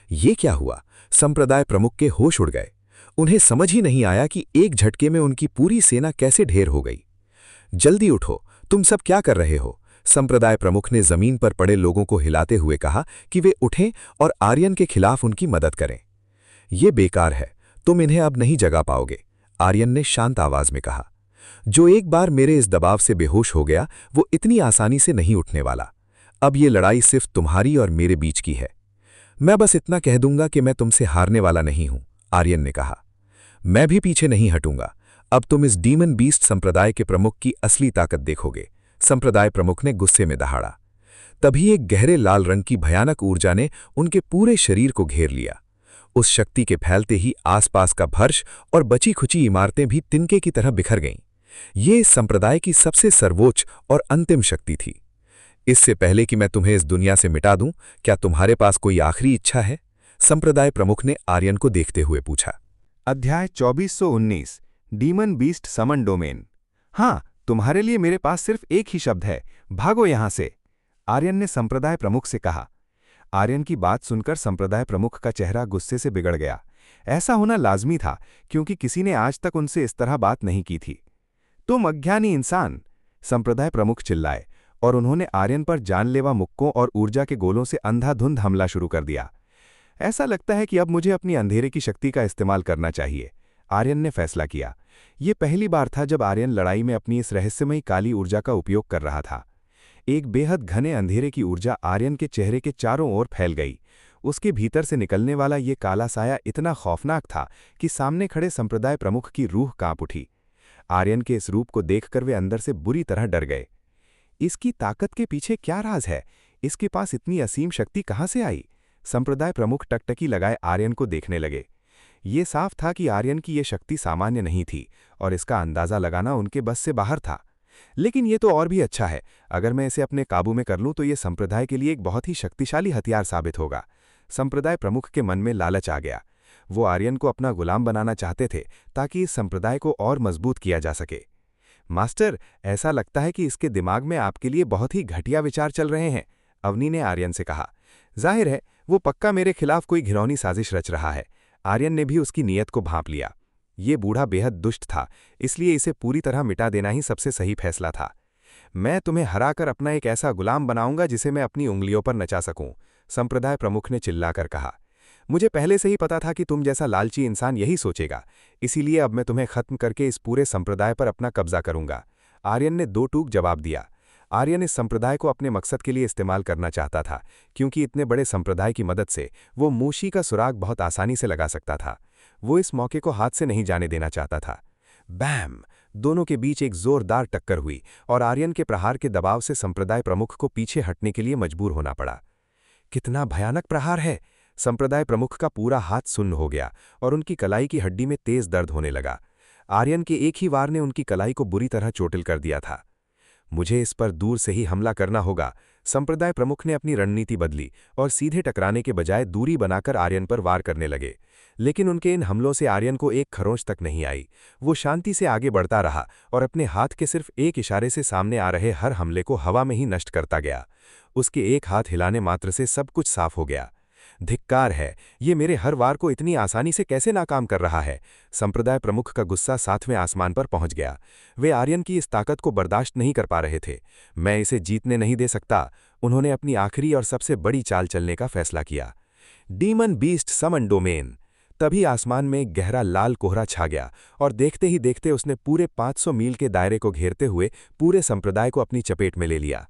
ये क्या हुआ? संप्रदाय प्रमुख के होश उड़ गए। उन्हें समझ ही नहीं आया कि एक झटके में उनकी पूरी सेना कैसे ढेर हो गई। जल्दी उठो, तुम सब क्या कर रहे हो? संप्रदाय प्रमुख ने जमीन पर पड़े लोगों को हिलाते हुए कहा कि वे उठें और आर्यन के खिलाफ उनकी मदद करें। ये बेकार है, तुम इन्हें अब नहीं जगा पाओगे, आर्यन ने शांत आवाज में कहा। जो एक बार मेरे इस दबाव से बेहोश हो गया वो इतनी आसानी से नहीं उठने वाला। अब ये लड़ाई सिर्फ तुम्हारी और मेरे बीच की है। मैं बस इतना कह दूंगा कि मैं तुमसे हारने वाला नहीं हूं, आर्यन ने कहा। मैं भी पीछे नहीं हटूंगा। अब तुम इस डीमन बीस्ट संप्रदाय के प्रमुख की असली ताकत देखोगे, संप्रदाय प्रमुख ने गुस्से में दहाड़ा। तभी एक गहरे लाल रंग की भयानक ऊर्जा ने उनके पूरे शरीर को घेर लिया। उस शक्ति के फैलते ही आसपास का फर्श और बची खुची इमारतें भी तिनके की तरह बिखर गईं। ये इस संप्रदाय की सबसे सर्वोच्च और अंतिम शक्ति थी। इससे पहले कि मैं तुम्हें इस दुनिया से मिटा दूं, क्या तुम्हारे पास कोई आखिरी इच्छा है? संप्रदाय प्रमुख ने आर्यन को देखते हुए पूछा। अध्याय 2419 डीमन बीस्ट समन डोमेन। हाँ, तुम्हारे लिए मेरे पास सिर्फ एक ही शब्द है, भागो यहां से, आर्यन ने संप्रदाय प्रमुख से कहा। आर्यन की बात सुनकर संप्रदाय प्रमुख का चेहरा गुस्से से बिगड़ गया। ऐसा होना लाजमी था क्योंकि किसी ने आज तक उनसे इस तरह बात नहीं की थी। तुम अज्ञानी इंसान, संप्रदाय प्रमुख चिल्लाए और उन्होंने आर्यन पर जानलेवा मुक्कों और ऊर्जा के गोलों से अंधाधुंध हमला शुरू कर दिया। ऐसा लगता है कि अब मुझे अपनी अंधेरे की शक्ति का इस्तेमाल करना चाहिए, आर्यन ने फैसला किया। ये पहली बार था जब आर्यन लड़ाई में अपनी इस रहस्यमयी काली ऊर्जा का उपयोग कर रहा था। एक बेहद घने अंधेरे की ऊर्जा आर्यन के चेहरे के चारों ओर फैल गई। उसके भीतर से निकलने वाला ये काला साया इतना खौफनाक था कि सामने खड़े संप्रदाय प्रमुख की रूह कांप उठी। आर्यन के इस रूप को देखकर वे अंदर से बुरी तरह डर गए। इसकी ताकत के पीछे क्या राज है? इसके पास इतनी असीम शक्ति कहां से आई? संप्रदाय प्रमुख टकटकी लगाए आर्यन को देखने लगे। ये साफ था कि आर्यन की ये शक्ति सामान्य नहीं थी और इसका अंदाजा लगाना उनके बस से बाहर था। लेकिन ये तो और भी अच्छा है, अगर मैं इसे अपने काबू में कर लूं तो ये संप्रदाय के लिए एक बहुत ही शक्तिशाली हथियार साबित होगा। संप्रदाय प्रमुख के मन में लालच आ गया। वो आर्यन को अपना गुलाम बनाना चाहते थे ताकि इस संप्रदाय को और मजबूत किया जा सके। मास्टर, ऐसा लगता है कि इसके दिमाग में आपके लिए बहुत ही घटिया विचार चल रहे हैं, अवनी ने आर्यन से कहा। जाहिर है वो पक्का मेरे खिलाफ कोई घिनौनी साजिश रच रहा है। आर्यन ने भी उसकी नीयत को भांप लिया। ये बूढ़ा बेहद दुष्ट था, इसलिए इसे पूरी तरह मिटा देना ही सबसे सही फैसला था। मैं तुम्हें हराकर अपना एक ऐसा गुलाम बनाऊंगा जिसे मैं अपनी उंगलियों पर नचा सकूं, संप्रदाय प्रमुख ने चिल्लाकर कहा। मुझे पहले से ही पता था कि तुम जैसा लालची इंसान यही सोचेगा, इसीलिए अब मैं तुम्हें खत्म करके इस पूरे संप्रदाय पर अपना कब्जा करूंगा, आर्यन ने दो टूक जवाब दिया। आर्यन इस संप्रदाय को अपने मकसद के लिए इस्तेमाल करना चाहता था, क्योंकि इतने बड़े संप्रदाय की मदद से वो मूशी का सुराग बहुत आसानी से लगा सकता था। वो इस मौके को हाथ से नहीं जाने देना चाहता था। बैम! दोनों के बीच एक जोरदार टक्कर हुई और आर्यन के प्रहार के दबाव से संप्रदाय प्रमुख को पीछे हटने के लिए मजबूर होना पड़ा। कितना भयानक प्रहार है! संप्रदाय प्रमुख का पूरा हाथ सुन्न हो गया और उनकी कलाई की हड्डी में तेज दर्द होने लगा। आर्यन के एक ही वार ने उनकी कलाई को बुरी तरह चोटिल कर दिया था। मुझे इस पर दूर से ही हमला करना होगा, संप्रदाय प्रमुख ने अपनी रणनीति बदली और सीधे टकराने के बजाय दूरी बनाकर आर्यन पर वार करने लगे। लेकिन उनके इन हमलों से आर्यन को एक खरोंच तक नहीं आई। वो शांति से आगे बढ़ता रहा और अपने हाथ के सिर्फ एक इशारे से सामने आ रहे हर हमले को हवा में ही नष्ट करता गया। उसके एक हाथ हिलाने मात्र से सब कुछ साफ हो गया। धिक्कार है, ये मेरे हर वार को इतनी आसानी से कैसे नाकाम कर रहा है? संप्रदाय प्रमुख का गुस्सा 7वें आसमान पर पहुंच गया। वे आर्यन की इस ताकत को बर्दाश्त नहीं कर पा रहे थे। मैं इसे जीतने नहीं दे सकता। उन्होंने अपनी आखिरी और सबसे बड़ी चाल चलने का फैसला किया। डीमन बीस्ट समन डोमेन। तभी आसमान में एक गहरा लाल कोहरा छा गया और देखते ही देखते उसने पूरे 500 मील के दायरे को घेरते हुए पूरे संप्रदाय को अपनी चपेट में ले लिया।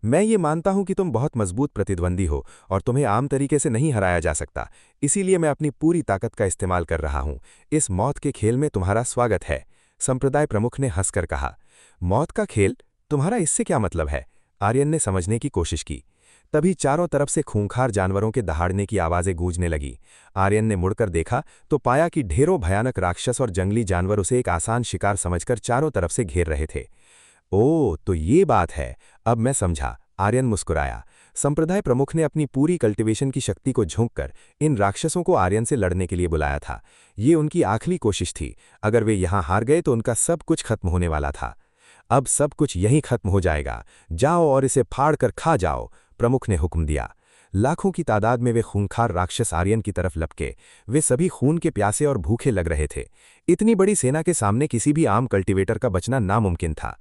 मैं ये मानता हूं कि तुम बहुत मजबूत प्रतिद्वंदी हो और तुम्हें आम तरीके से नहीं हराया जा सकता, इसीलिए मैं अपनी पूरी ताकत का इस्तेमाल कर रहा हूं। इस मौत के खेल में तुम्हारा स्वागत है, संप्रदाय प्रमुख ने हंसकर कहा। मौत का खेल? तुम्हारा इससे क्या मतलब है? आर्यन ने समझने की कोशिश की। तभी चारों तरफ से खूंखार जानवरों के दहाड़ने की आवाज़ें गूंजने लगी। आर्यन ने मुड़कर देखा तो पाया कि ढेरों भयानक राक्षस और जंगली जानवर उसे एक आसान शिकार समझकर चारों तरफ से घेर रहे थे। ओह, तो ये बात है, अब मैं समझा। आर्यन मुस्कुराया। संप्रदाय प्रमुख ने अपनी पूरी कल्टीवेशन की शक्ति को झोंककर इन राक्षसों को आर्यन से लड़ने के लिए बुलाया था। ये उनकी आखिरी कोशिश थी। अगर वे यहां हार गए तो उनका सब कुछ खत्म होने वाला था। अब सब कुछ यहीं खत्म हो जाएगा। जाओ और इसे फाड़ कर खा जाओ, प्रमुख ने हुक्म दिया। लाखों की तादाद में वे खूंखार राक्षस आर्यन की तरफ लपके। वे सभी खून के प्यासे और भूखे लग रहे थे। इतनी बड़ी सेना के सामने किसी भी आम कल्टीवेटर का बचना नामुमकिन था।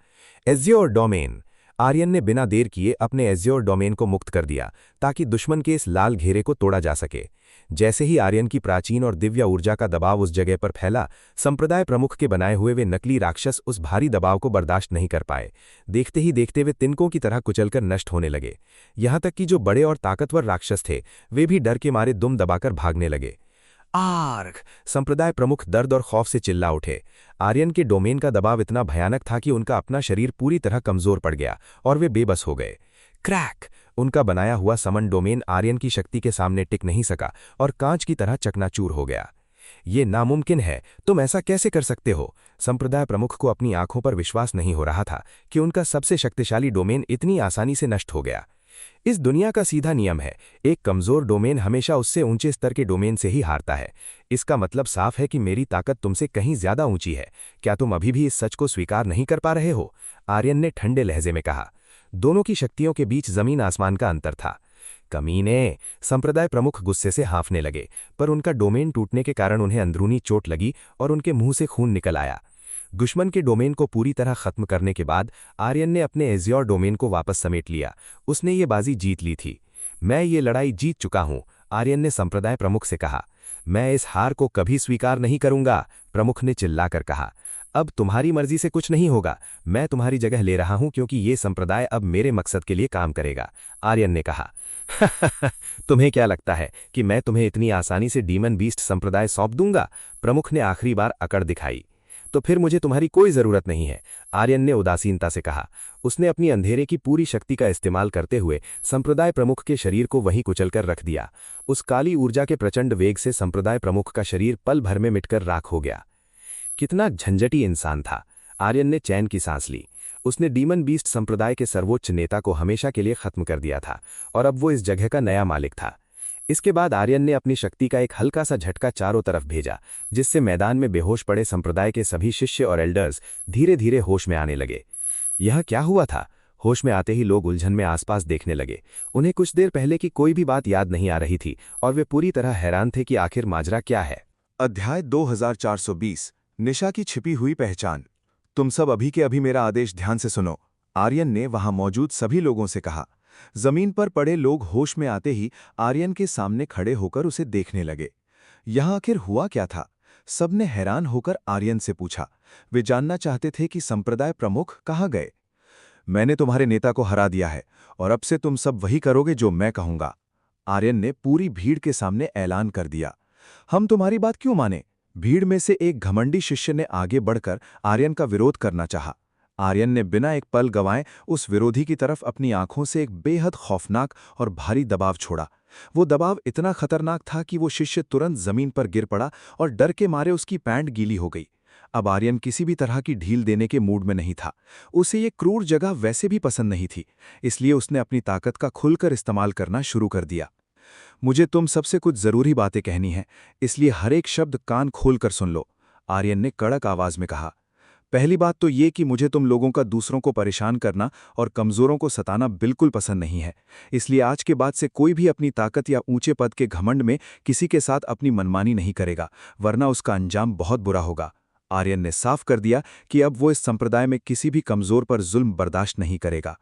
Azure domain. आर्यन ने बिना देर किए अपने एज्योर डोमेन को मुक्त कर दिया ताकि दुश्मन के इस लाल घेरे को तोड़ा जा सके। जैसे ही आर्यन की प्राचीन और दिव्य ऊर्जा का दबाव उस जगह पर फैला, संप्रदाय प्रमुख के बनाए हुए वे नकली राक्षस उस भारी दबाव को बर्दाश्त नहीं कर पाए। देखते ही देखते वे तिनकों की तरह कुचलकर नष्ट होने लगे। यहां तक कि जो बड़े और ताकतवर राक्षस थे वे भी डर के मारे दुम दबाकर भागने लगे। आर्ग! संप्रदाय प्रमुख दर्द और खौफ से चिल्ला उठे। आर्यन के डोमेन का दबाव इतना भयानक था कि उनका अपना शरीर पूरी तरह कमजोर पड़ गया और वे बेबस हो गए। क्रैक! उनका बनाया हुआ समन डोमेन आर्यन की शक्ति के सामने टिक नहीं सका और कांच की तरह चकनाचूर हो गया। ये नामुमकिन है, तुम ऐसा कैसे कर सकते हो? संप्रदाय प्रमुख को अपनी आंखों पर विश्वास नहीं हो रहा था कि उनका सबसे शक्तिशाली डोमेन इतनी आसानी से नष्ट हो गया। इस दुनिया का सीधा नियम है, एक कमजोर डोमेन हमेशा उससे ऊंचे स्तर के डोमेन से ही हारता है। इसका मतलब साफ है कि मेरी ताकत तुमसे कहीं ज्यादा ऊंची है। क्या तुम अभी भी इस सच को स्वीकार नहीं कर पा रहे हो? आर्यन ने ठंडे लहजे में कहा। दोनों की शक्तियों के बीच जमीन आसमान का अंतर था। कमीने! संप्रदाय प्रमुख गुस्से से हाँफने लगे, पर उनका डोमेन टूटने के कारण उन्हें अंदरूनी चोट लगी और उनके मुंह से खून निकल आया। दुश्मन के डोमेन को पूरी तरह खत्म करने के बाद आर्यन ने अपने एज्योर डोमेन को वापस समेट लिया। उसने ये बाजी जीत ली थी। मैं ये लड़ाई जीत चुका हूं, आर्यन ने संप्रदाय प्रमुख से कहा। मैं इस हार को कभी स्वीकार नहीं करूंगा, प्रमुख ने चिल्लाकर कहा। अब तुम्हारी मर्जी से कुछ नहीं होगा। मैं तुम्हारी जगह ले रहा हूं क्योंकि ये संप्रदाय अब मेरे मकसद के लिए काम करेगा, आर्यन ने कहा। तुम्हें क्या लगता है कि मैं तुम्हें इतनी आसानी से डीमन बीस्ट संप्रदाय सौंप दूंगा? प्रमुख ने आखिरी बार अकड़ दिखाई। तो फिर मुझे तुम्हारी कोई जरूरत नहीं है, आर्यन ने उदासीनता से कहा। उसने अपनी अंधेरे की पूरी शक्ति का इस्तेमाल करते हुए संप्रदाय प्रमुख के शरीर को वहीं कुचलकर रख दिया। उस काली ऊर्जा के प्रचंड वेग से संप्रदाय प्रमुख का शरीर पल भर में मिटकर राख हो गया। कितना झंझटी इंसान था! आर्यन ने चैन की सांस ली। उसने डीमन बीस्ट संप्रदाय के सर्वोच्च नेता को हमेशा के लिए खत्म कर दिया था और अब वो इस जगह का नया मालिक था। इसके बाद आर्यन ने अपनी शक्ति का एक हल्का सा झटका चारों तरफ भेजा, जिससे मैदान में बेहोश पड़े संप्रदाय के सभी शिष्य और एल्डर्स धीरे धीरे होश में आने लगे। यह क्या हुआ था? होश में आते ही लोग उलझन में आसपास देखने लगे। उन्हें कुछ देर पहले की कोई भी बात याद नहीं आ रही थी और वे पूरी तरह हैरान थे कि आखिर माजरा क्या है। अध्याय 2420 निशा की छिपी हुई पहचान। तुम सब अभी के अभी मेरा आदेश ध्यान से सुनो, आर्यन ने वहां मौजूद सभी लोगों से कहा। जमीन पर पड़े लोग होश में आते ही आर्यन के सामने खड़े होकर उसे देखने लगे। यहां आखिर हुआ क्या था? सबने हैरान होकर आर्यन से पूछा। वे जानना चाहते थे कि संप्रदाय प्रमुख कहाँ गए। मैंने तुम्हारे नेता को हरा दिया है और अब से तुम सब वही करोगे जो मैं कहूंगा, आर्यन ने पूरी भीड़ के सामने ऐलान कर दिया। हम तुम्हारी बात क्यों माने? भीड़ में से एक घमंडी शिष्य ने आगे बढ़कर आर्यन का विरोध करना चाहा। आर्यन ने बिना एक पल गंवाए उस विरोधी की तरफ अपनी आंखों से एक बेहद खौफनाक और भारी दबाव छोड़ा। वो दबाव इतना खतरनाक था कि वो शिष्य तुरंत जमीन पर गिर पड़ा और डर के मारे उसकी पैंट गीली हो गई। अब आर्यन किसी भी तरह की ढील देने के मूड में नहीं था। उसे ये क्रूर जगह वैसे भी पसंद नहीं थी, इसलिए उसने अपनी ताकत का खुलकर इस्तेमाल करना शुरू कर दिया। मुझे तुम सबसे कुछ जरूरी बातें कहनी हैं, इसलिए हर एक शब्द कान खोलकर सुन लो, आर्यन ने कड़क आवाज में कहा। पहली बात तो ये कि मुझे तुम लोगों का दूसरों को परेशान करना और कमजोरों को सताना बिल्कुल पसंद नहीं है, इसलिए आज के बाद से कोई भी अपनी ताकत या ऊंचे पद के घमंड में किसी के साथ अपनी मनमानी नहीं करेगा, वरना उसका अंजाम बहुत बुरा होगा। आर्यन ने साफ कर दिया कि अब वो इस संप्रदाय में किसी भी कमजोर पर जुल्म बर्दाश्त नहीं करेगा।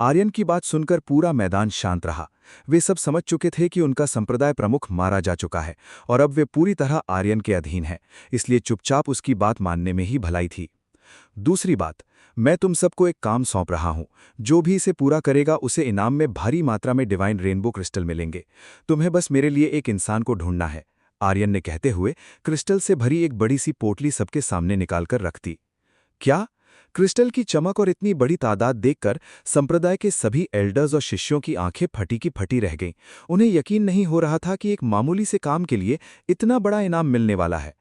आर्यन की बात सुनकर पूरा मैदान शांत रहा। वे सब समझ चुके थे कि उनका संप्रदाय प्रमुख मारा जा चुका है और अब वे पूरी तरह आर्यन के अधीन हैं, इसलिए चुपचाप उसकी बात मानने में ही भलाई थी। दूसरी बात, मैं तुम सबको एक काम सौंप रहा हूं। जो भी इसे पूरा करेगा उसे इनाम में भारी मात्रा में डिवाइन रेनबो क्रिस्टल मिलेंगे। तुम्हें बस मेरे लिए एक इंसान को ढूंढना है, आर्यन ने कहते हुए क्रिस्टल से भरी एक बड़ी सी पोटली सबके सामने निकालकर रख दी। क्या? क्रिस्टल की चमक और इतनी बड़ी तादाद देखकर संप्रदाय के सभी एल्डर्स और शिष्यों की आंखें फटी की फटी रह गईं। उन्हें यकीन नहीं हो रहा था कि एक मामूली से काम के लिए इतना बड़ा इनाम मिलने वाला है।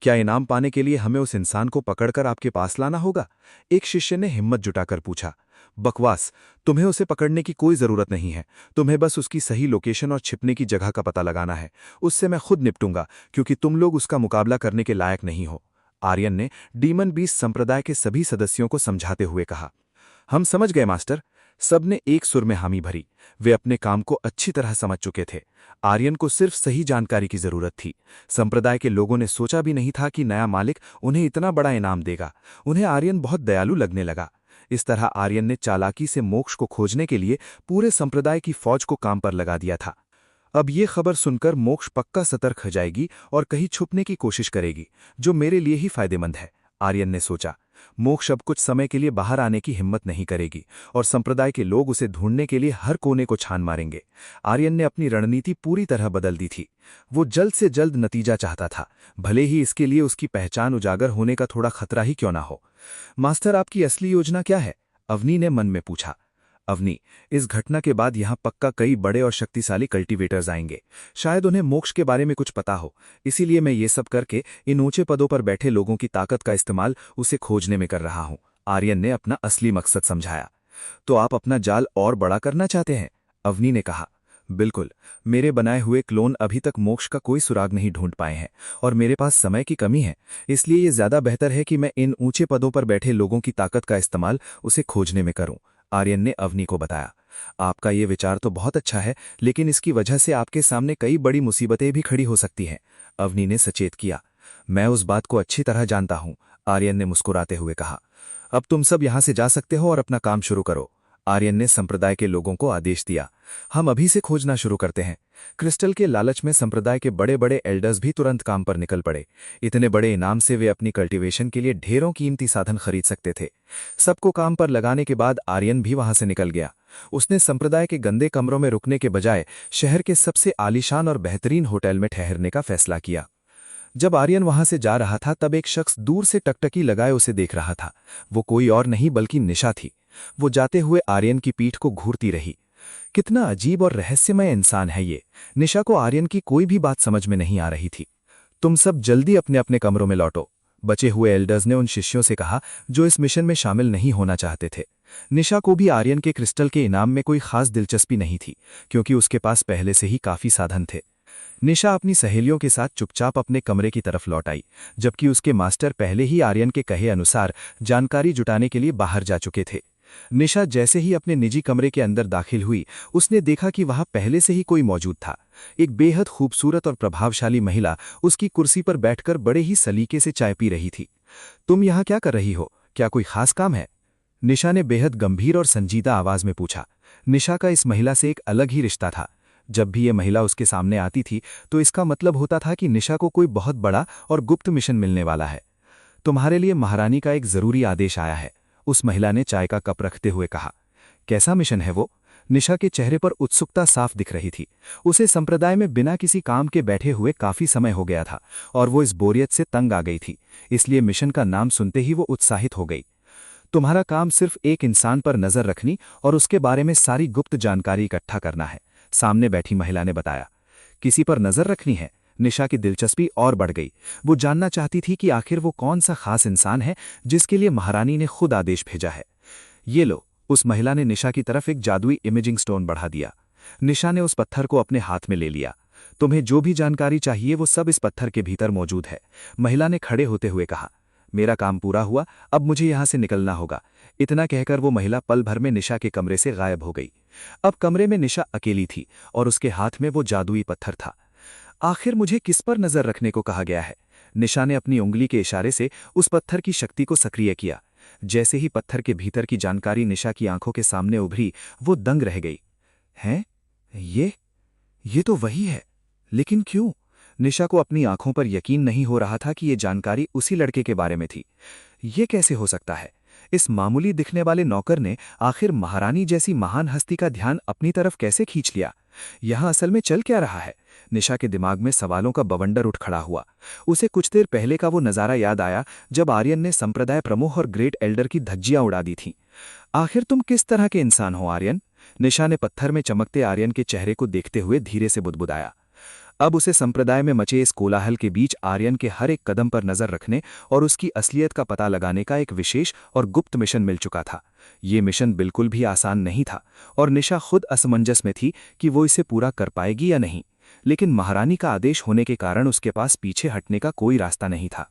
क्या इनाम पाने के लिए हमें उस इंसान को पकड़कर आपके पास लाना होगा? एक शिष्य ने हिम्मत जुटाकर पूछा। बकवास, तुम्हें उसे पकड़ने की कोई जरूरत नहीं है। तुम्हें बस उसकी सही लोकेशन और छिपने की जगह का पता लगाना है। उससे मैं खुद निपटूंगा, क्योंकि तुम लोग उसका मुकाबला करने के लायक नहीं हो। आर्यन ने डीमन बीस्ट संप्रदाय के सभी सदस्यों को समझाते हुए कहा। हम समझ गए मास्टर। सबने एक सुर में हामी भरी। वे अपने काम को अच्छी तरह समझ चुके थे। आर्यन को सिर्फ सही जानकारी की जरूरत थी। संप्रदाय के लोगों ने सोचा भी नहीं था कि नया मालिक उन्हें इतना बड़ा इनाम देगा। उन्हें आर्यन बहुत दयालु लगने लगा। इस तरह आर्यन ने चालाकी से मोक्ष को खोजने के लिए पूरे संप्रदाय की फौज को काम पर लगा दिया था। अब ये खबर सुनकर मोक्ष पक्का सतर्क हो जाएगी और कहीं छुपने की कोशिश करेगी, जो मेरे लिए ही फायदेमंद है, आर्यन ने सोचा। मोक्ष अब कुछ समय के लिए बाहर आने की हिम्मत नहीं करेगी और संप्रदाय के लोग उसे ढूंढने के लिए हर कोने को छान मारेंगे। आर्यन ने अपनी रणनीति पूरी तरह बदल दी थी। वो जल्द से जल्द नतीजा चाहता था, भले ही इसके लिए उसकी पहचान उजागर होने का थोड़ा खतरा ही क्यों ना हो। मास्टर, आपकी असली योजना क्या है? अवनी ने मन में पूछा। अवनी, इस घटना के बाद यहां पक्का कई बड़े और शक्तिशाली कल्टीवेटर्स आएंगे। शायद उन्हें मोक्ष के बारे में कुछ पता हो, इसीलिए मैं ये सब करके इन ऊंचे पदों पर बैठे लोगों की ताकत का इस्तेमाल उसे खोजने में कर रहा हूं। आर्यन ने अपना असली मकसद समझाया। तो आप अपना जाल और बड़ा करना चाहते हैं? अवनी ने कहा। बिल्कुल। मेरे बनाए हुए क्लोन अभी तक मोक्ष का कोई सुराग नहीं ढूंढ पाए हैं और मेरे पास समय की कमी है, इसलिए ये ज्यादा बेहतर है कि मैं इन ऊंचे पदों पर बैठे लोगों की ताकत का इस्तेमाल उसे खोजने में करूं, आर्यन ने अवनी को बताया। आपका ये विचार तो बहुत अच्छा है, लेकिन इसकी वजह से आपके सामने कई बड़ी मुसीबतें भी खड़ी हो सकती हैं, अवनी ने सचेत किया। मैं उस बात को अच्छी तरह जानता हूं, आर्यन ने मुस्कुराते हुए कहा। अब तुम सब यहां से जा सकते हो और अपना काम शुरू करो, आर्यन ने संप्रदाय के लोगों को आदेश दिया। हम अभी से खोजना शुरू करते हैं। क्रिस्टल के लालच में संप्रदाय के बड़े बड़े एल्डर्स भी तुरंत काम पर निकल पड़े। इतने बड़े इनाम से वे अपनी कल्टीवेशन के लिए ढेरों कीमती साधन खरीद सकते थे। सबको काम पर लगाने के बाद आर्यन भी वहां से निकल गया। उसने संप्रदाय के गंदे कमरों में रुकने के बजाय शहर के सबसे आलीशान और बेहतरीन होटल में ठहरने का फैसला किया। जब आर्यन वहां से जा रहा था तब एक शख्स दूर से टकटकी लगाए उसे देख रहा था। वो कोई और नहीं बल्कि निशा थी। वो जाते हुए आर्यन की पीठ को घूरती रही। कितना अजीब और रहस्यमय इंसान है ये। निशा को आर्यन की कोई भी बात समझ में नहीं आ रही थी। तुम सब जल्दी अपने अपने कमरों में लौटो, बचे हुए एल्डर्स ने उन शिष्यों से कहा जो इस मिशन में शामिल नहीं होना चाहते थे। निशा को भी आर्यन के क्रिस्टल के इनाम में कोई खास दिलचस्पी नहीं थी, क्योंकि उसके पास पहले से ही काफी साधन थे। निशा अपनी सहेलियों के साथ चुपचाप अपने कमरे की तरफ लौट आई, जबकि उसके मास्टर पहले ही आर्यन के कहे अनुसार जानकारी जुटाने के लिए बाहर जा चुके थे। निशा जैसे ही अपने निजी कमरे के अंदर दाखिल हुई, उसने देखा कि वहां पहले से ही कोई मौजूद था। एक बेहद खूबसूरत और प्रभावशाली महिला उसकी कुर्सी पर बैठकर बड़े ही सलीके से चाय पी रही थी। तुम यहाँ क्या कर रही हो? क्या कोई खास काम है? निशा ने बेहद गंभीर और संजीदा आवाज में पूछा। निशा का इस महिला से एक अलग ही रिश्ता था। जब भी ये महिला उसके सामने आती थी तो इसका मतलब होता था कि निशा को कोई बहुत बड़ा और गुप्त मिशन मिलने वाला है। तुम्हारे लिए महारानी का एक जरूरी आदेश आया है, उस महिला ने चाय का कप रखते हुए कहा। कैसा मिशन है वो? निशा के चेहरे पर उत्सुकता साफ दिख रही थी। उसे संप्रदाय में बिना किसी काम के बैठे हुए काफी समय हो गया था और वो इस बोरियत से तंग आ गई थी, इसलिए मिशन का नाम सुनते ही वो उत्साहित हो गई। तुम्हारा काम सिर्फ एक इंसान पर नजर रखनी और उसके बारे में सारी गुप्त जानकारी इकट्ठा करना है, सामने बैठी महिला ने बताया। किसी पर नजर रखनी है? निशा की दिलचस्पी और बढ़ गई। वो जानना चाहती थी कि आखिर वो कौन सा खास इंसान है जिसके लिए महारानी ने खुद आदेश भेजा है। ये लो, उस महिला ने निशा की तरफ एक जादुई इमेजिंग स्टोन बढ़ा दिया। निशा ने उस पत्थर को अपने हाथ में ले लिया। तुम्हें जो भी जानकारी चाहिए वो सब इस पत्थर के भीतर मौजूद है, महिला ने खड़े होते हुए कहा। मेरा काम पूरा हुआ, अब मुझे यहां से निकलना होगा। इतना कहकर वो महिला पल भर में निशा के कमरे से गायब हो गई। अब कमरे में निशा अकेली थी और उसके हाथ में वो जादुई पत्थर था। आखिर मुझे किस पर नजर रखने को कहा गया है? निशा ने अपनी उंगली के इशारे से उस पत्थर की शक्ति को सक्रिय किया। जैसे ही पत्थर के भीतर की जानकारी निशा की आंखों के सामने उभरी, वो दंग रह गई। हैं? ये तो वही है, लेकिन क्यों? निशा को अपनी आंखों पर यकीन नहीं हो रहा था कि ये जानकारी उसी लड़के के बारे में थी। ये कैसे हो सकता है? इस मामूली दिखने वाले नौकर ने आखिर महारानी जैसी महान हस्ती का ध्यान अपनी तरफ कैसे खींच लिया? यहां असल में चल क्या रहा है? निशा के दिमाग में सवालों का बवंडर उठ खड़ा हुआ। उसे कुछ देर पहले का वो नज़ारा याद आया जब आर्यन ने संप्रदाय प्रमुख और ग्रेट एल्डर की धज्जियां उड़ा दी थीं। आखिर तुम किस तरह के इंसान हो आर्यन? निशा ने पत्थर में चमकते आर्यन के चेहरे को देखते हुए धीरे से बुदबुदाया। अब उसे संप्रदाय में मचे इस कोलाहल के बीच आर्यन के हर एक कदम पर नजर रखने और उसकी असलियत का पता लगाने का एक विशेष और गुप्त मिशन मिल चुका था। ये मिशन बिल्कुल भी आसान नहीं था और निशा खुद असमंजस में थी कि वो इसे पूरा कर पाएगी या नहीं, लेकिन महारानी का आदेश होने के कारण उसके पास पीछे हटने का कोई रास्ता नहीं था।